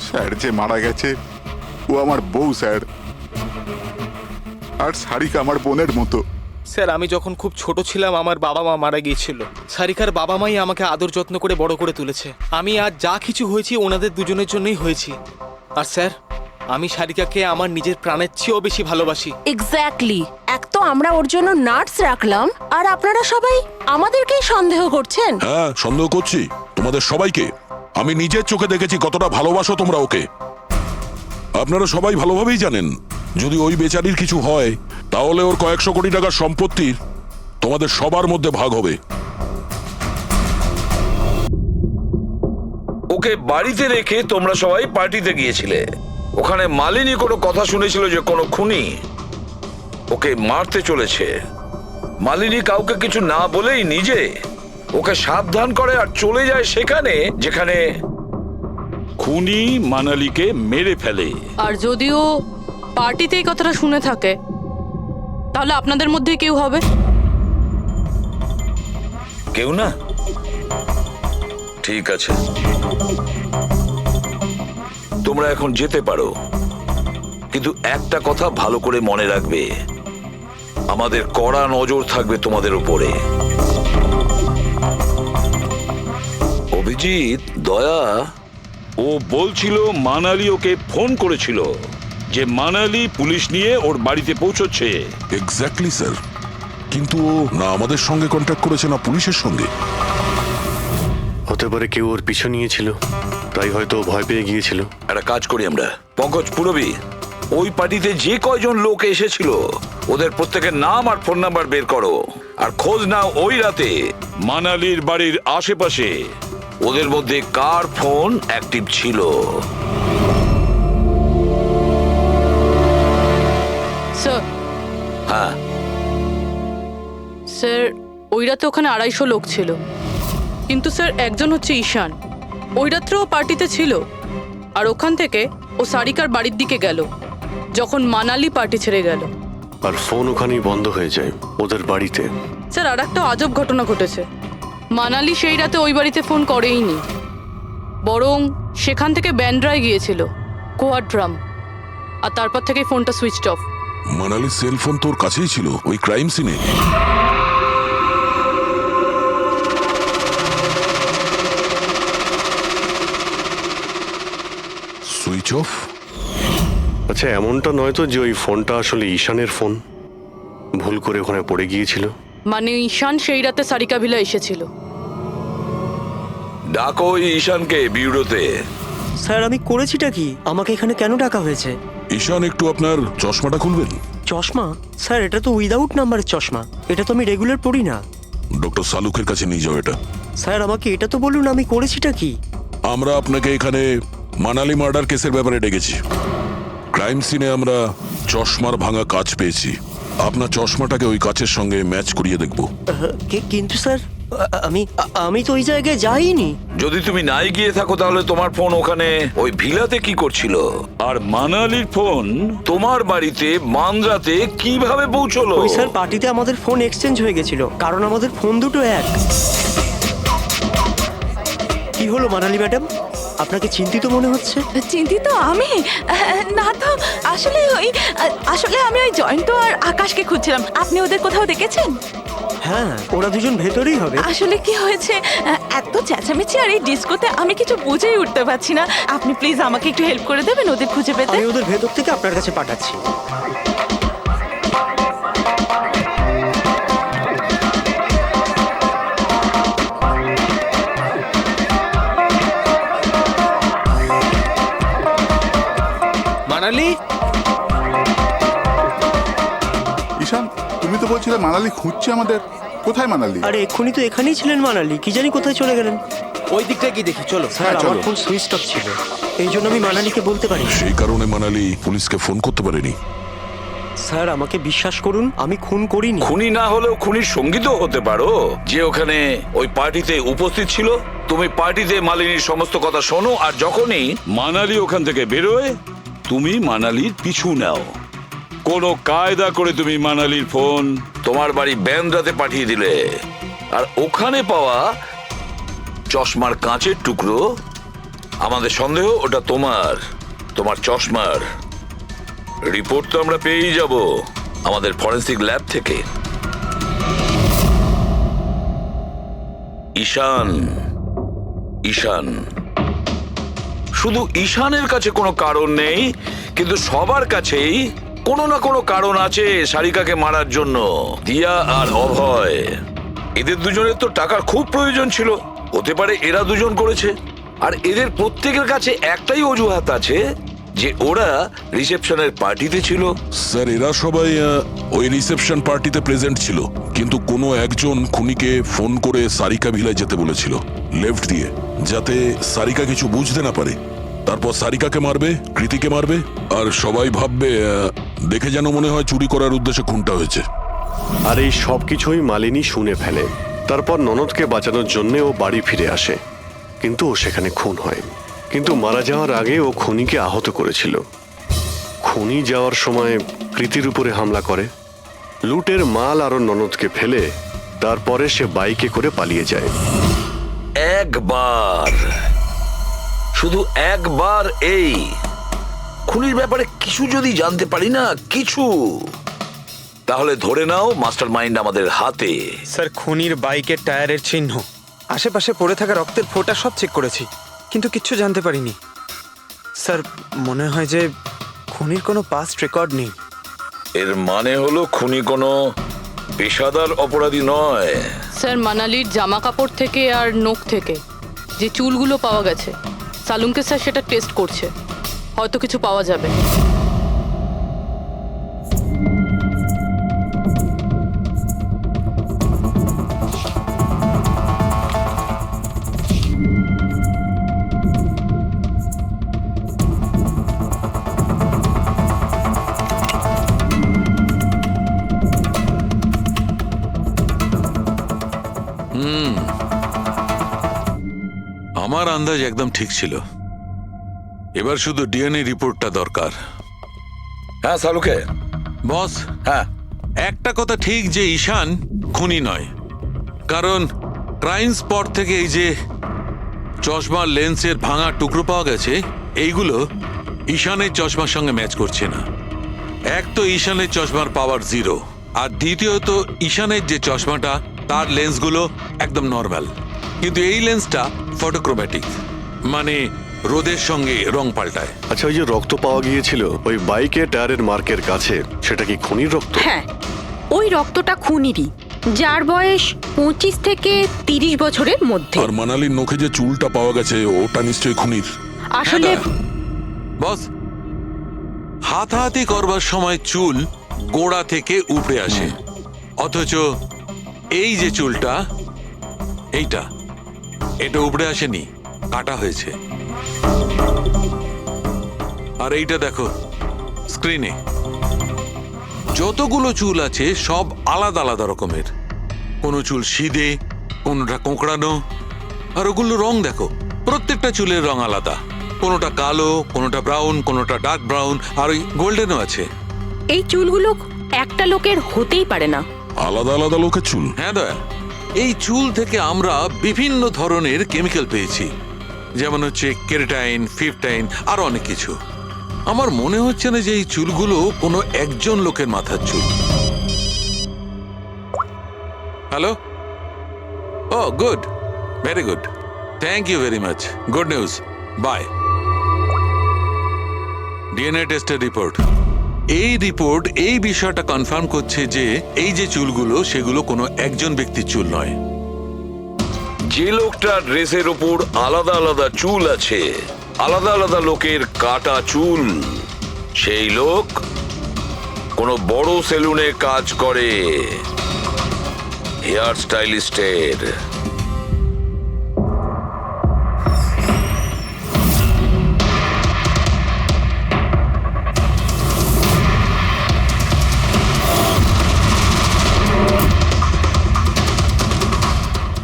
স্যার যে মারা গেছে ও আমার বউ স্যার, আর সারিকা আমার বোনের মতো। স্যার, আমি যখন খুব ছোট ছিলাম আমার বাবা মা মারা গিয়েছিল। সারিকার বাবা মাই আমাকে আদর যত্ন করে বড় করে তুলেছে। আমি আজ যা কিছু হয়েছি ওনাদের দুজনের জন্যই হয়েছি। আর স্যার, আমি সারিকাকে আমার নিজের প্রাণের চেয়েও বেশি ভালোবাসি। এক্স্যাক্টলি, এক তো আমরা ওর জন্য নার্স রাখলাম, আর আপনারা সবাই আমাদেরকেই সন্দেহ করছেন। হ্যাঁ, সন্দেহ করছি তোমাদের সবাইকে। আমি নিজের চোখে দেখেছি কতটা ভালোবাসো তোমরা ওকে। আপনারা সবাই ভালোভাবেই জানেন যদি ওই বেচারির কিছু হয় তাহলে ওর কয়েকশো কোটি টাকার সম্পত্তির তোমাদের সবার মধ্যে ভাগ হবে। ওকে বাড়িতে রেখে তোমরা সবাই পার্টিতে গিয়েছিলে। ওখানে মালিনী কোনো কথা শুনেছিল যে কোনো খুনি ওকে মারতে চলেছে। মালিনী কাউকে কিছু না বলেই নিজে ওকে সাবধান করে আর চলে যায় সেখানে যেখানে খুনি মানালিকে মেরে ফেলে। আর যদিও পার্টিতে এই কথাটা শুনে থাকে তাহলে আপনাদের মধ্যে কেউ হবে? কেউ না? ঠিক আছে, তোমরা এখন যেতে পারো, কিন্তু একটা কথা ভালো করে মনে রাখবে, আমাদের কড়া নজর থাকবে তোমাদের উপরে। অভিজিৎ, দয়া, ও বলছিল মানালি ওকে ফোন করেছিল যে মানালি পুলিশ নিয়ে ওর বাড়িতে পৌঁছচ্ছে। এক্স্যাক্টলি স্যার, কিন্তু ও না আমাদের সঙ্গে কন্ট্যাক্ট করেছে না পুলিশের সঙ্গে। হতে পারে কেউ ওর পিছু নিয়েছিল, তাই হয়তো ভয় পেয়ে গিয়েছিল। একটা কাজ করি আমরা, পঙ্কজ, পুরবী, ওই পার্টিতে যে কয়জন লোক এসেছিল ওদের প্রত্যেকের নাম আর ফোন নাম্বার বের করো আর খোঁজ নাও ওই রাতে মানালির বাড়ির আশেপাশে ওদের মধ্যে কার ফোন অ্যাক্টিভ ছিল? স্যার হ্যাঁ, স্যার ওই রাতে ওখানে 250 লোক ছিল, কিন্তু স্যার একজন হচ্ছে ঈশান। ওই রাত্রেও পার্টিতে ছিল, আর ওখান থেকে ও সারিকার বাড়ির দিকে গেল যখন মানালি পার্টি ছেড়ে গেল। আর ফোন ওখানেই বন্ধ হয়ে যায় ওদের বাড়িতে। স্যার আর একটা আজব ঘটনা ঘটেছে। মানালি সেই রাতে ওই বাড়িতে ফোন করেইনি, বরং সেখান থেকে ব্যান্ড্রায় গিয়েছিল কোয়াড্রাম, আর তারপর থেকে ফোনটা সুইচড অফ। মানালির সেল ফোন তোর কাছেই ছিল ওই ক্রাইম সিনে? Switch off? আচ্ছা, এমনটা নয় তো যে ওই ফোনটা আসলে ঈশানের ফোন, ভুল করে ওখানে পড়ে গিয়েছিল? মানে ঈশান সেই রাতে সারিকা ভিলা এসেছিল। ডাকো ওই ঈশানকে বিউরোতে। স্যার আমি করেছিটা কি? আমাকে এখানে কেন ডাকা হয়েছে? ঈশান, একটু আপনার চশমাটা খুলবেন? চশমা? স্যার এটা তো উইদাউট নাম্বারের চশমা, এটা তো আমি রেগুলার পড়ি না। ডক্টর সালুকের কাছে নিয়ে যাও এটা। স্যার আমাকে এটা তো বলুন, আমি করেছিটা কি? আমরা আপনাকে এখানে মানালি মার্ডার কেসের ব্যাপারে ডেকেছি। ক্রাইম সিনে আমরা চশমার ভাঙা কাঁচ পেয়েছি। আপনার চশমাটাকে ওই কাচের সঙ্গে ম্যাচ করিয়ে দেখব। কিন্তু স্যার আমি তো ওই জায়গায় যাইনি। যদি তুমি নাই গিয়ে থাকো তাহলে তোমার ফোন ওখানে ওই ভিলাতে কি করছিল? আর মানালির ফোন তোমার বাড়িতে মানরাতে কিভাবে পৌঁছলো? ওই স্যার পার্টিতে আমাদের ফোন এক্সচেঞ্জ হয়ে গেছিল, কারণ আমাদের ফোন দুটো এক। কি হলো মানালি ম্যাডাম, আপনাকে চিন্তিত মনে হচ্ছে? চিন্তিত আমি? না তো, আসলে আমি ওই জয়ন্ত আর আকাশকে খুঁজছিলাম। আপনি ওদের কোথাও দেখেছেন? হ্যাঁ, ওরা দুজন ভেতরেই হবে। আসলে কি হয়েছে, এত চেঁচামেচি আর এই ডিস্কোতে আমি কিছু বুঝেই উঠতে পারছি না। আপনি প্লিজ আমাকে একটু হেল্প করে দেবেন ওদের খুঁজে পেতে? আমি ওদের ভেতর থেকে আপনার কাছে পাঠাচ্ছি। মানালি? ঈশান, তুমি তো বলছিলে মানালি খুঁজছে আমাদের। কোথায় মানালি? আরে এক্ষুনি তো এখানেই ছিলেন মানালি, কি জানি কোথায় চলে গেলেন। ওই দিকটা কি দেখি, চলো। স্যার আমার ফোন সুইচ অফ ছিল, এই জন্য আমি মানালিকে বলতে পারি। সেই কারণে মানালি পুলিশকে ফোন করতে পারেনি। স্যার আমাকে বিশ্বাস করুন, আমি খুন করিনি। খুনি না হলেও খুনির সঙ্গী তো হতে পারো, যে ওখানে ওই পার্টিতে উপস্থিত ছিল। তুমি পার্টিতে মালিনীর সমস্ত কথা শোনো, আর যখনই মানালি ওখান থেকে বেরোয় তুমি মানালির পিছু নাও। কোনো কায়দা করে তুমি মানালির ফোন তোমার বাড়ি ব্যান্ড্রাতে পাঠিয়ে দিলে, আর ওখানে পাওয়া চশমার কাঁচের টুকরো, আমাদের সন্দেহ ওটা তোমার চশমার। রিপোর্ট তো আমরা পেয়েই যাব আমাদের ফরেন্সিক ল্যাব থেকে। ঈশান শুধু ঈশানের কাছে কোনো কারণ নেই, কিন্তু সবার কাছেই কোনো না কোনো কারণ আছে সারিকাকে মারার জন্য। দিয়া আর অভয়, এদের দুজনের তো টাকার খুব প্রয়োজন ছিল, হতে পারে এরা দুজন করেছে। আর এদের প্রত্যেকের কাছে একটাই অজুহাত আছে, যে ওরা রিসেপশনের পার্টিতে ছিল। স্যার এরা সবাই ওই রিসেপশন পার্টিতে প্রেজেন্ট ছিল, কিন্তু কোনো একজন খুনিকে ফোন করে সারিকা ভিলায় যেতে বলেছিল লেফট দিয়ে, যাতে সারিকা কিছু বুঝতে না পারে। তারপর সারিকাকে মারবে, কৃতিকে মারবে, আর সবাই ভাববে দেখে যেন মনে হয় চুরি করার উদ্দেশ্যে খুনটা হয়েছে। আর এই সব কিছুই মালিনী শুনে ফেলে। তারপর ননদকে বাঁচানোর জন্য ও বাড়ি ফিরে আসে, কিন্তু ও সেখানে খুন হয়। কিন্তু মারা যাওয়ার আগে ও খুনিকে আহত করেছিল। খুনি যাওয়ার সময় কৃতির উপরে হামলা করে, লুটের মাল আর ননদকে ফেলে তারপরে সে বাইকে করে পালিয়ে যায়। শুধু একবার এই খুনির ব্যাপারে কিছু যদি জানতে পারি না, কিছু, তাহলে ধরে নাও মাস্টার মাইন্ড আমাদের হাতে। স্যার খুনির বাইকের টায়ারের চিহ্ন, আশেপাশে পড়ে থাকা রক্তের ফোঁটা সব চেক করেছি, কিন্তু কিচ্ছু জানতে পারিনি। স্যার মনে হয় যে খুনির কোনো পাস্ট রেকর্ড নেই। এর মানে হলো খুনি কোনো পেশাদার অপরাধী নয়। স্যার মানালির জামা কাপড় থেকে আর নখ থেকে যে চুলগুলো পাওয়া গেছে, সালুমকে স্যার সেটা টেস্ট করছে, হয়তো কিছু পাওয়া যাবে। আমার আন্দাজ একদম ঠিক ছিল। এবার শুধু ডিএনএ রিপোর্টটা দরকার। হ্যাঁ সালুকে। বস, হ্যাঁ, একটা কথা ঠিক যে ঈশান খুনি নয়, কারণ ক্রাইম স্পট থেকে এই যে চশমার লেন্সের ভাঙা টুকরো পাওয়া গেছে, এইগুলো ঈশানের চশমার সঙ্গে ম্যাচ করছে না। এক তো ঈশানের চশমার পাওয়ার 0, আর দ্বিতীয়ত ঈশানের যে চশমাটা তার লেন্সগুলো একদম নর্মাল, কিন্তু এই লেন্সটা ফটোক্রোম্যাটিক, মানে রোদের সঙ্গে রং পাল্টায়। আচ্ছা, ওই যে রক্ত পাওয়া গিয়েছিল ওই বাইকে টায়ারের মার্কের কাছে, সেটা কি খুনির রক্ত? হ্যাঁ, ওই রক্তটা খুনিরই, যার বয়স 25 থেকে 30 বছরের মধ্যে। আর মানালির নখে যে চুলটা পাওয়া গেছে ওটা নিশ্চয়ই খুনির। আসলে বস, হাতাহাতি করবার সময় চুল গোড়া থেকে উপড়ে আসে, অথচ এই যে চুলটা, এটা উপড়ে আসেনি, কাটা হয়েছে। আর এইটা দেখো স্ক্রিনে, যতগুলো চুল আছে সব আলাদা আলাদা রকমের। কোনো চুল সিধে, কোনোটা কোঁকড়ানো, আর ওগুলো রং দেখো, প্রত্যেকটা চুলের রং আলাদা, কোনোটা কালো, কোনোটা ব্রাউন, কোনোটা ডার্ক ব্রাউন, আর ওই গোল্ডেনও আছে। এই চুলগুলো একটা লোকের হতেই পারে না। আলাদা আলাদা লোকের চুল? হ্যাঁ দয়া, এই চুল থেকে আমরা বিভিন্ন ধরনের কেমিক্যাল পেয়েছি, যেমন হচ্ছে কেরাটিন, ফিফটাইন, আরো অনেক কিছু। আমার মনে হচ্ছে না যে এই চুলগুলো কোনো একজন লোকের মাথার চুল। হ্যালো? ও good, very good, thank you very much, good news, bye. DNA টেস্টের রিপোর্ট, এই রিপোর্ট এই বিষয়টা কনফার্ম করছে যে এই যে চুলগুলো সেগুলো কোনো একজন ব্যক্তির চুল নয়। যে লোকটার ড্রেসের ওপর আলাদা আলাদা চুল আছে, আলাদা আলাদা লোকের কাটা চুল, সেই লোক কোনো বড় সেলুনে কাজ করে, হেয়ার স্টাইলিস্টের।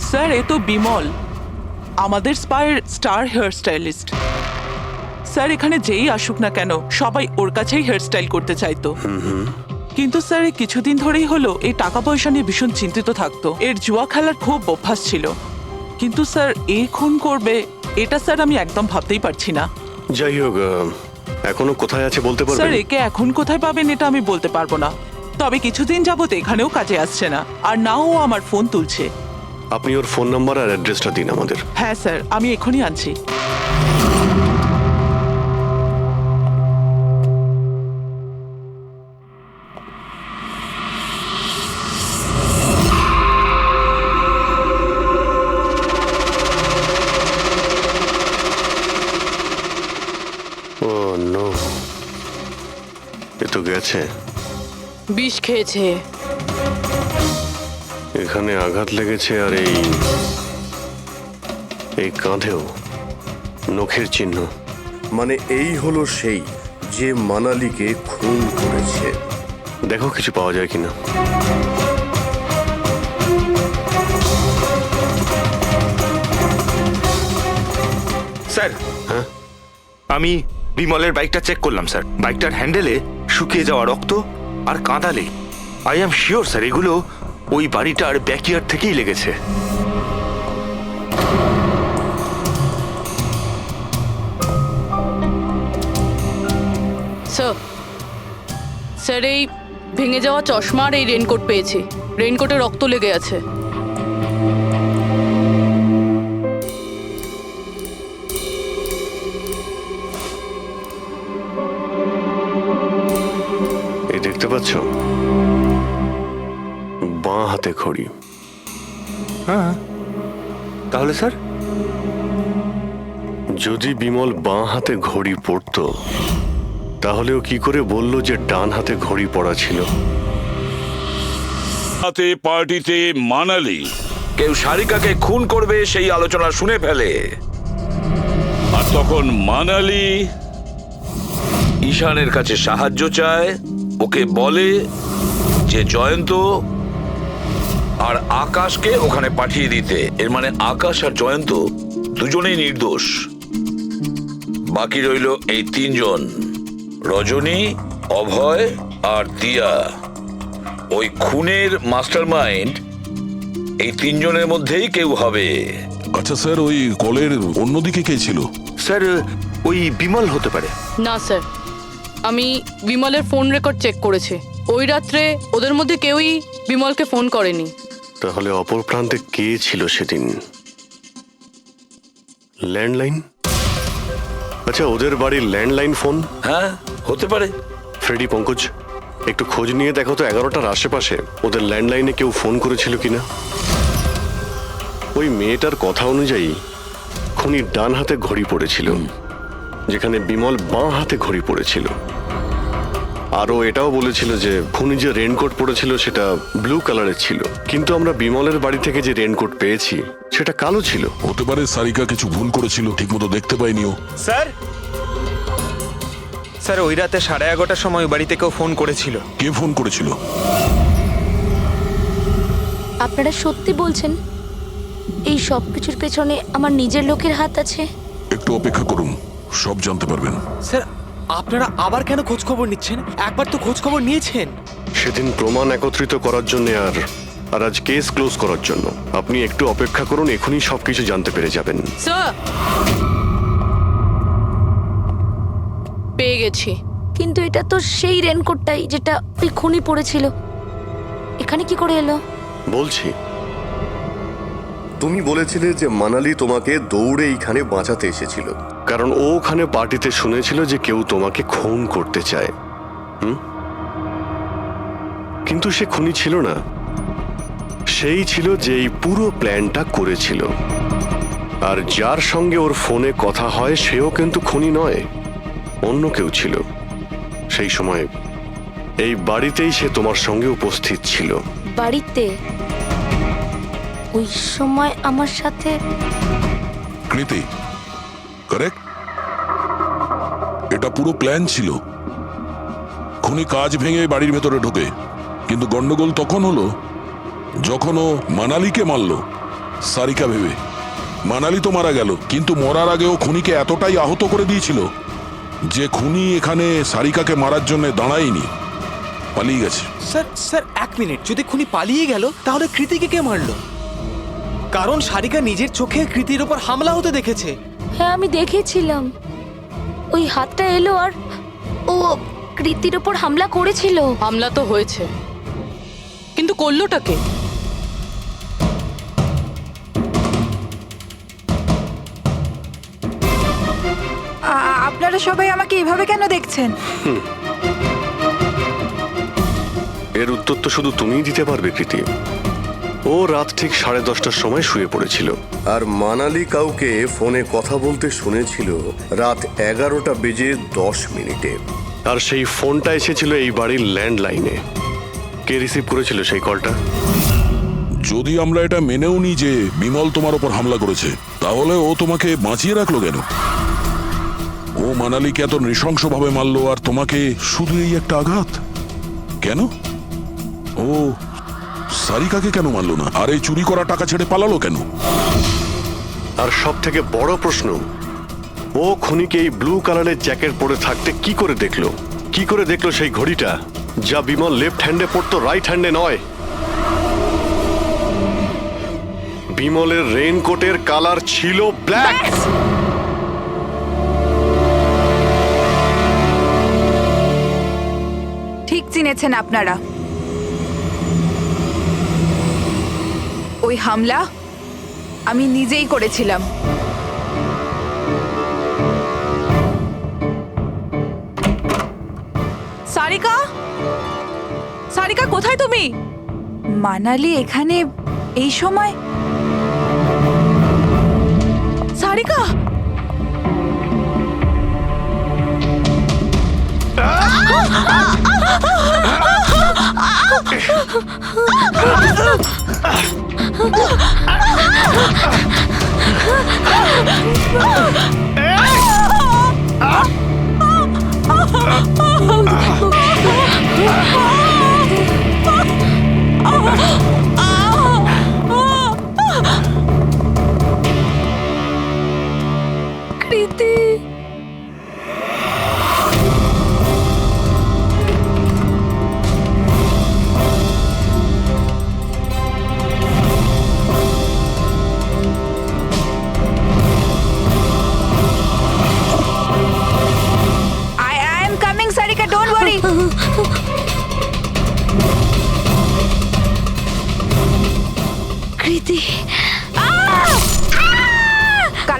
স্যার, এ তো বিমল, আমাদের স্পায়ের স্টার হেয়ার স্টাইলিস্ট। স্যার, এখানে যেই আসুক না কেন সবাই ওর কাছেই হেয়ার স্টাইল করতে চাইতো। কিন্তু স্যার, এই কিছুদিন ধরেই হলো এই টাকা পয়সা নিয়ে ভীষণ চিন্তিত থাকতো। এর জুয়া খেলার খুব অভ্যাস ছিল। কিন্তু স্যার, এ খুন করবে এটা স্যার আমি একদম ভাবতেই পারছি না। যাই হোক, এখনো কোথায় আছে বলতে স্যার, পারবেন? একে এখন কোথায় পাবেন এটা আমি বলতে পারবো না, তবে কিছুদিন যাবত এখানেও কাজে আসছে না, আর নাও ও আমার ফোন তুলছে। আপনি ওর ফোন নাম্বার আর অ্যাড্রেসটা দিন আমাদের। হ্যাঁ স্যার, আমি এখনই আনছি। ও নো, এ তো গেছে। বিষ খেয়েছে। এখানে আঘাত লেগেছে, আর এই কাঁধেও নখের চিহ্ন। মানে এই হলো সেই যে মানালিকে খুন করেছে। দেখো কিছু পাওয়া যায় কিনা। স্যার, হ্যাঁ, আমি বিমলের বাইকটা চেক করলাম স্যার। বাইকটার হ্যান্ডেলে শুকিয়ে যাওয়া রক্ত আর কাঁদালে আই অ্যাম শিওর স্যার এগুলো ওই বাড়িটার ব্যাকইয়ার্ড থেকেই লেগেছে। স্যার, এই ভেঙে যাওয়া চশমা আর এই রেনকোট পেয়েছি। রেনকোটে রক্ত লেগে আছে। এই দেখতে পাচ্ছ, বাঁ হাতে ঘড়ি। হ্যাঁ, তাহলে স্যার যদি বিমল বাঁ হাতে ঘড়ি পরতো তাহলে ও কি করে বললো যে ডান হাতে ঘড়ি পরা ছিল? হাতে পার্টিতে মানালি কেউ সারিকাকে খুন করবে সেই আলোচনা শুনে ফেলে, আর তখন মানালি ঈশানের কাছে সাহায্য চায়, ওকে বলে যে জয়ন্ত আর আকাশকে ওখানে পাঠিয়ে দিতে। এর মানে আকাশ আর জয়ন্ত দুজনেই নির্দোষ। বাকি রইল এই তিনজন, রজনী, অভয় আর দিয়া। ওই খুনের মাস্টারমাইন্ড এই তিনজনের মধ্যেই কেউ হবে। আচ্ছা স্যার, ওই কলের অন্যদিকে কে ছিল? স্যার ওই বিমল হতে পারে। না স্যার, আমি বিমলের ফোন রেকর্ড চেক করেছি। ওই রাত্রে ওদের মধ্যে কেউই বিমলকে ফোন করেনি। তাহলে অপর প্রান্তে কে ছিল সেদিন? ল্যান্ডলাইন? আচ্ছা, ওদের বাড়ির ল্যান্ডলাইন ফোন? হ্যাঁ, হতে পারে। ফ্রেডি, পঙ্কজ, একটু খোঁজ নিয়ে দেখো তো 11টার আশেপাশে ওদের ল্যান্ডলাইনে কেউ ফোন করেছিল কিনা। ওই মেয়েটার কথা অনুযায়ী খুনির ডান হাতে ঘড়ি পড়েছিল, যেখানে বিমল বাঁ হাতে ঘড়ি পড়েছিল। আরও এটাও বলেছিল যে খুনি যে রেনকোট পরেছিল সেটা ব্লু কালারের ছিল, কিন্তু আমরা বিমলের বাড়ি থেকে যে রেনকোট পেয়েছি সেটা কালো ছিল। হতে পারে সারিকা কিছু ভুল করেছিল, ঠিকমতো দেখতে পাইনিও। স্যার, স্যার ওই রাতে 11:30টার সময় ওই বাড়িতে কেউ ফোন করেছিল। কে ফোন করেছিল? আপনারা সত্যি বলছেন এই সব কিছুর পেছনে আমার নিজের লোকের হাত আছে? একটু অপেক্ষা করুন, সব জানতে পারবেন। স্যার, আপনারা আবার কেন খোঁজ খবর নিচ্ছেন? একবার তো খোঁজ খবর নিয়েছেন। সেদিন প্রমাণ একত্রিত করার জন্য আর আজ কেস ক্লোজ করার জন্য। আপনি একটু অপেক্ষা করুন, এখনই সবকিছু জানতে পেরে যাবেন। স্যার, পেয়ে গেছি। কিন্তু এটা তো সেই রেনকোটটাই যেটা ওই খুনি পড়েছিল। এখানে কি করে এলো? বলছি। তুমি বলেছিলে যে মানালি তোমাকে দৌড়ে এইখানে বাঁচাতে এসেছিল, কারণ ও ওখানে পার্টিতে শুনেছিল যে কেউ তোমাকে খুন করতে চায়। কিন্তু সে খুনি ছিল না, সেই ছিল যে এই পুরো প্ল্যানটা করেছিল। আর যার সঙ্গে ওর ফোনে কথা হয় সেও কিন্তু খুনি নয়, অন্য কেউ ছিল। সেই সময় এই বাড়িতেই সে তোমার সঙ্গে উপস্থিত ছিল। বাড়িতে? ওই সময় আমার সাথে কৃতি, কারেক্ট? এটা পুরো প্ল্যান ছিল। খুনি কাজ ভেঙে বাড়ির ভেতরে ঢোকে, কিন্তু গন্ডগোল তখন হলো যখন ও মানালিকে মারল সারিকা ভেবে। মানালি তো মারা গেল, কিন্তু মরার আগেও খুনিকে এতটাই আহত করে দিয়েছিল যে খুনি এখানে সারিকাকে মারার জন্য দাঁড়ায়নি, পালিয়ে গেছে। স্যার, স্যার এক মিনিট, যদি খুনি পালিয়ে গেল তাহলে কৃতিকে কে মারলো? কারণ সারিকা নিজের চোখে কৃতির উপর হামলা হতে দেখেছে। হ্যাঁ, আমি দেখেছিলাম। ওই হাতটা এলো আর ও কৃতির উপর হামলা করেছিল। হামলা তো হয়েছে, কিন্তু করলোটা কে? আপনারা সবাই আমাকে এভাবে কেন দেখছেন? এর উত্তর তো শুধু তুমিই দিতে পারবে কৃতি। ও রাত ঠিক 10:30টার সময় শুয়ে পড়েছিল। আর মানালি কাউকে ফোনে কথা বলতে শুনেছিল রাত 11:10 আর সেই ফোনটা এসেছিল এই বাড়ির ল্যান্ডলাইনে। কে রিসিভ করেছিল সেই কলটা? যদি আমরা এটা মেনেও নিই যে বিমল তোমার ওপর হামলা করেছে, তাহলে ও তোমাকে বাঁচিয়ে রাখলো কেন? ও মানালিকে এত নৃশংসভাবে মারলো, আর তোমাকে শুধু এই একটা আঘাত কেন? ও সারিকাকে কেন মারলো না? আর এই চুরি করা টাকা ছেড়ে পালালো কেন? আর সব থেকে বড় প্রশ্ন, ও খুনিকে এই ব্লু কালারের জ্যাকেট পরে থাকতে কি করে দেখলো? কি করে দেখলো সেই ঘড়িটা যা বিমল লেফট হ্যান্ডে পড়তো, রাইট হ্যান্ডে নয়? বিমলের রেইনকোটের কালার ছিল ব্ল্যাক। ঠিক চিনেছেন আপনারা। ওই হামলা আমি নিজেই করেছিলাম। সারিকা, সারিকা কোথায় তুমি? মানালি এখানে এই সময়? সারিকা,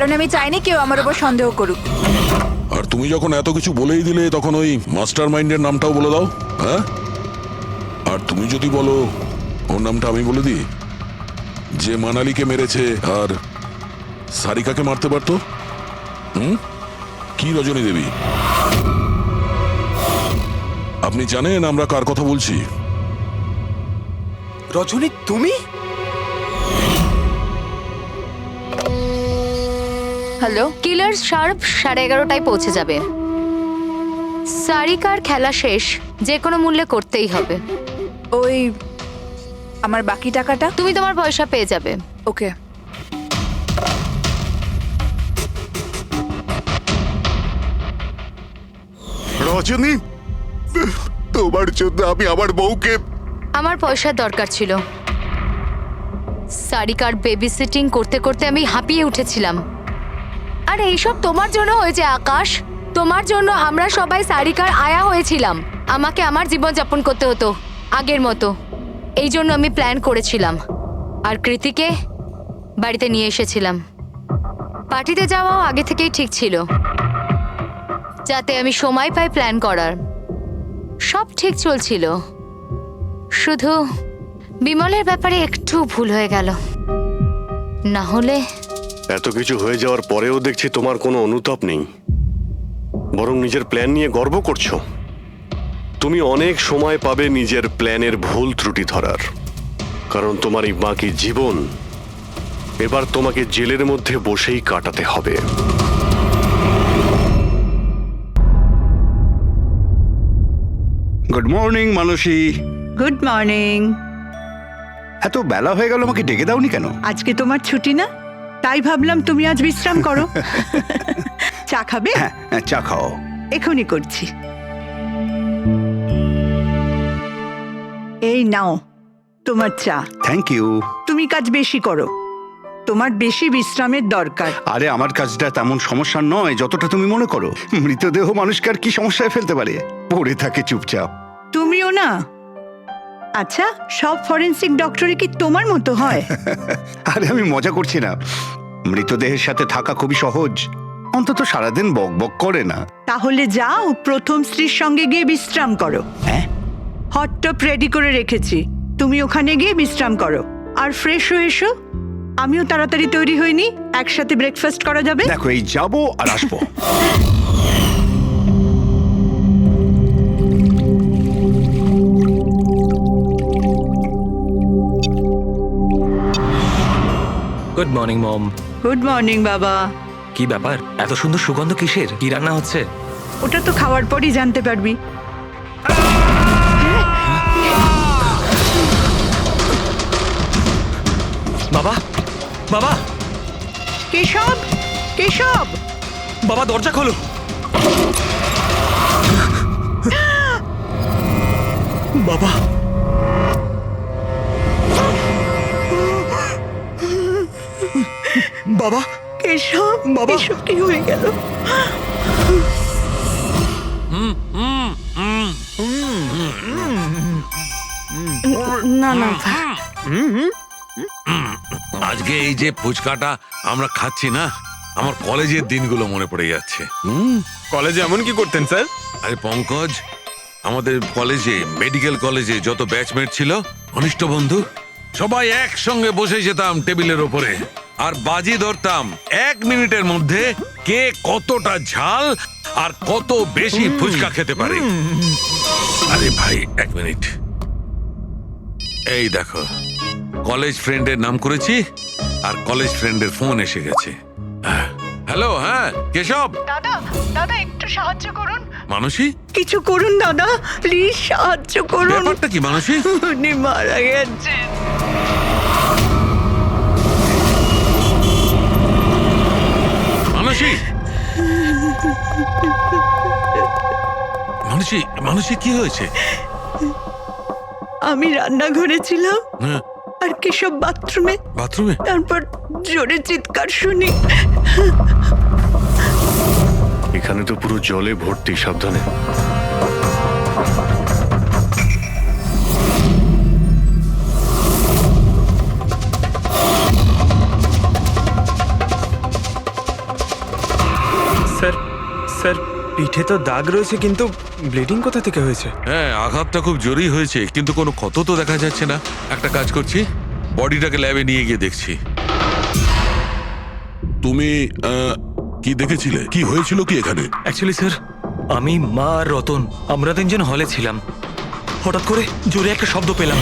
কারণ আমি চাইনি কেউ আমার উপর সন্দেহ করুক। আর তুমি যখন এত কিছু বলেই দিলে তখন ওই মাস্টার মাইন্ডের নামটাও বলে দাও। হ্যাঁ, আর তুমি যদি বলো ওর নামটা আমি বলে দিই, যে মানালিকে মেরেছে আর সারিকাকে মারতে পারতো। কি রজনী দেবী, আপনি জানেন আমরা কার কথা বলছি? রজনী, তুমি? হ্যালো, কিলার শার্প 11:30টায় পৌঁছে যাবে। সারিকার খেলা শেষ, যে কোনো মূল্যে করতেই হবে। ওই আমার বাকি টাকাটা? তুমি তোমার পয়সা পেয়ে যাবে। ওকে। রজনী, তোমার জন্য আমি আমার বউকে... আমার পয়সার দরকার ছিল। সারিকার বেবি সিটিং করতে করতে আমি হাঁপিয়ে উঠেছিলাম। আর এইসব তোমার জন্য হয়েছে আকাশ। তোমার জন্য আমরা সবাই সারিকার আয়া হয়েছিলাম। আমাকে আমার জীবন যাপন করতে হতো আগের মতো। এই জন্য আমি প্ল্যান করেছিলাম আর কৃতিকে বাড়িতে নিয়ে এসেছিলাম। পার্টিতে যাওয়াও আগে থেকেই ঠিক ছিল, যাতে আমি সময় পাই প্ল্যান করার। সব ঠিক চলছিল, শুধু বিমলের ব্যাপারে একটু ভুল হয়ে গেল। না হলে এত কিছু হয়ে যাওয়ার পরেও দেখছি তোমার কোনো অনুতাপ নেই, বরং নিজের প্ল্যান নিয়ে গর্ব করছো। তুমি অনেক সময় পাবে নিজের প্ল্যানের ভুল ত্রুটি ধরার, কারণ তোমার এই বাকি জীবন এবার তোমাকে জেলের মধ্যে বসেই কাটাতে হবে। Good morning Manasi. Good morning. এত বেলা হয়ে গেল, আমাকে ডেকে দাওনি কেন? আজকে তোমার ছুটি না, তাই ভাবলাম তুমি আজ বিশ্রাম করো। চা খাবে? হ্যাঁ, চা খাও। এখনই করছি। এই নাও তোমার চা। Thank you. তুমি কাজ বেশি করো, তোমার বেশি বিশ্রামের দরকার। আরে আমার কাজটা তেমন সমস্যা নয় যতটা তুমি মনে করো। মৃতদেহ মানুষকে আর কি সমস্যায় ফেলতে পারে? পড়ে থাকে চুপচাপ। তুমিও না। আচ্ছা, সব ফরেনসিক ডক্টরই কি তোমার মতো হয়? আরে আমি মজা করছি না। মৃতদেহের সাথে থাকা খুবই সহজ, অন্তত সারাদিন বক বক করে না। তাহলে যাও প্রথম স্ত্রীর সঙ্গে গিয়ে বিশ্রাম করো। হট টপ রেডি করে রেখেছি, তুমি ওখানে গিয়ে বিশ্রাম করো আর ফ্রেশ হয়ে এসো। আমিও তাড়াতাড়ি তৈরি হইনি, একসাথে ব্রেকফাস্ট করা যাবে। দেখো, এই যাবো আর আসবো। Good morning mom. Good morning বাবা। কি ব্যাপার, এত সুন্দর সুগন্ধ কিসের? কি রান্না হচ্ছে? ওটা তো খাওয়ার পরই জানতে পারবি। বাবা, বাবা, কেশব, কেশব, বাবা দরজা খোলো। বাবা, বাবা, কেশব, বাবা, এসব কি হয়ে গেল? না না, আজকে এই যে ফুচকাটা আমরা খাচ্ছি না, আমার কলেজের দিনগুলো মনে পড়ে যাচ্ছে। কলেজে এমন কি করতেন স্যার? আরে পঙ্কজ, আমাদের কলেজে, মেডিকেল কলেজে যত ব্যাচমেট ছিল, ঘনিষ্ঠ বন্ধু, সবাই একসঙ্গে বসে যেতাম টেবিলের ওপরে আর বাজি ধরতাম 1 মিনিটের মধ্যে কে কতটা ঝাল আর কত বেশি ফুচকা খেতে পারে। আরে ভাই 1 মিনিট, এই দেখো কলেজ ফ্রেন্ডের নাম করেছি আর কলেজ ফ্রেন্ডের ফোন এসে গেছে। হ্যালো, হ্যাঁ কেশব। দাদা, দাদা একটু সাহায্য করুন। মানসী, কিছু করুন দাদা, প্লিজ সাহায্য করুন। ব্যাপারটা কি মানসী? উনি মারা গেছেন। মানসী, মানসী, মানসী কি হয়েছে? আমি রান্নাঘরে ছিলাম হ্যাঁ, আর কেশব বাথরুমে। বাথরুমে? তারপর জোরে চিৎকার শুনি। এখানে তো পুরো জলে ভর্তি, সাবধানে। স্যার পিঠে তো দাগ রয়েছে, কিন্তু ব্লিডিং কোথা থেকে হয়েছে? হ্যাঁ, আঘাতটা খুব জোরেই হয়েছে, কিন্তু কোনো ক্ষত তো দেখা যাচ্ছে না। একটা কাজ করছি, বডিটাকে ল্যাবে নিয়ে গিয়ে দেখছি। তুমি কি দেখেছিলে? কি হয়েছিল কি এখানে? অ্যাকচুয়ালি স্যার, আমি, মা আর রতন আমরা তিনজন হলে ছিলাম। হঠাৎ করে জোরে একটা শব্দ পেলাম,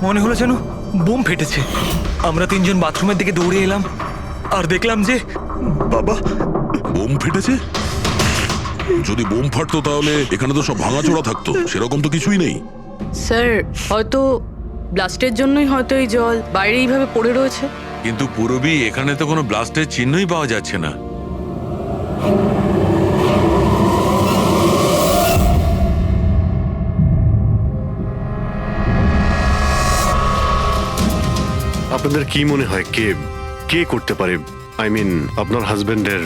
মনে হলো যেন বোম ফেটেছে। আমরা তিনজন বাথরুমের দিকে দৌড়ে এলাম আর দেখলাম যে বাবা, বোম ফেটেছে? যদি বোম ফাটতো তাহলে এখানে তো সব ভাঙাচোরা থাকতো, সেরকম তো কিছুই নেই। স্যার হয়তো ব্লাস্টের জন্যই হয়তো এই জল বাইরে এইভাবে পড়ে রয়েছে। কিন্তু পুরবি এখানে তো কোনো ব্লাস্টের চিহ্নই পাওয়া যাচ্ছে না। আপনাদের কি মনে হয় কে কে করতে পারে? আই মিন আপনার হাজবেন্ডের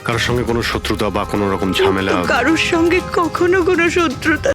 কারোর সঙ্গে কোনো শত্রুতা বা কোনো রকম ঝামেলা? কারোর সঙ্গে কখনো কোনো শত্রুতা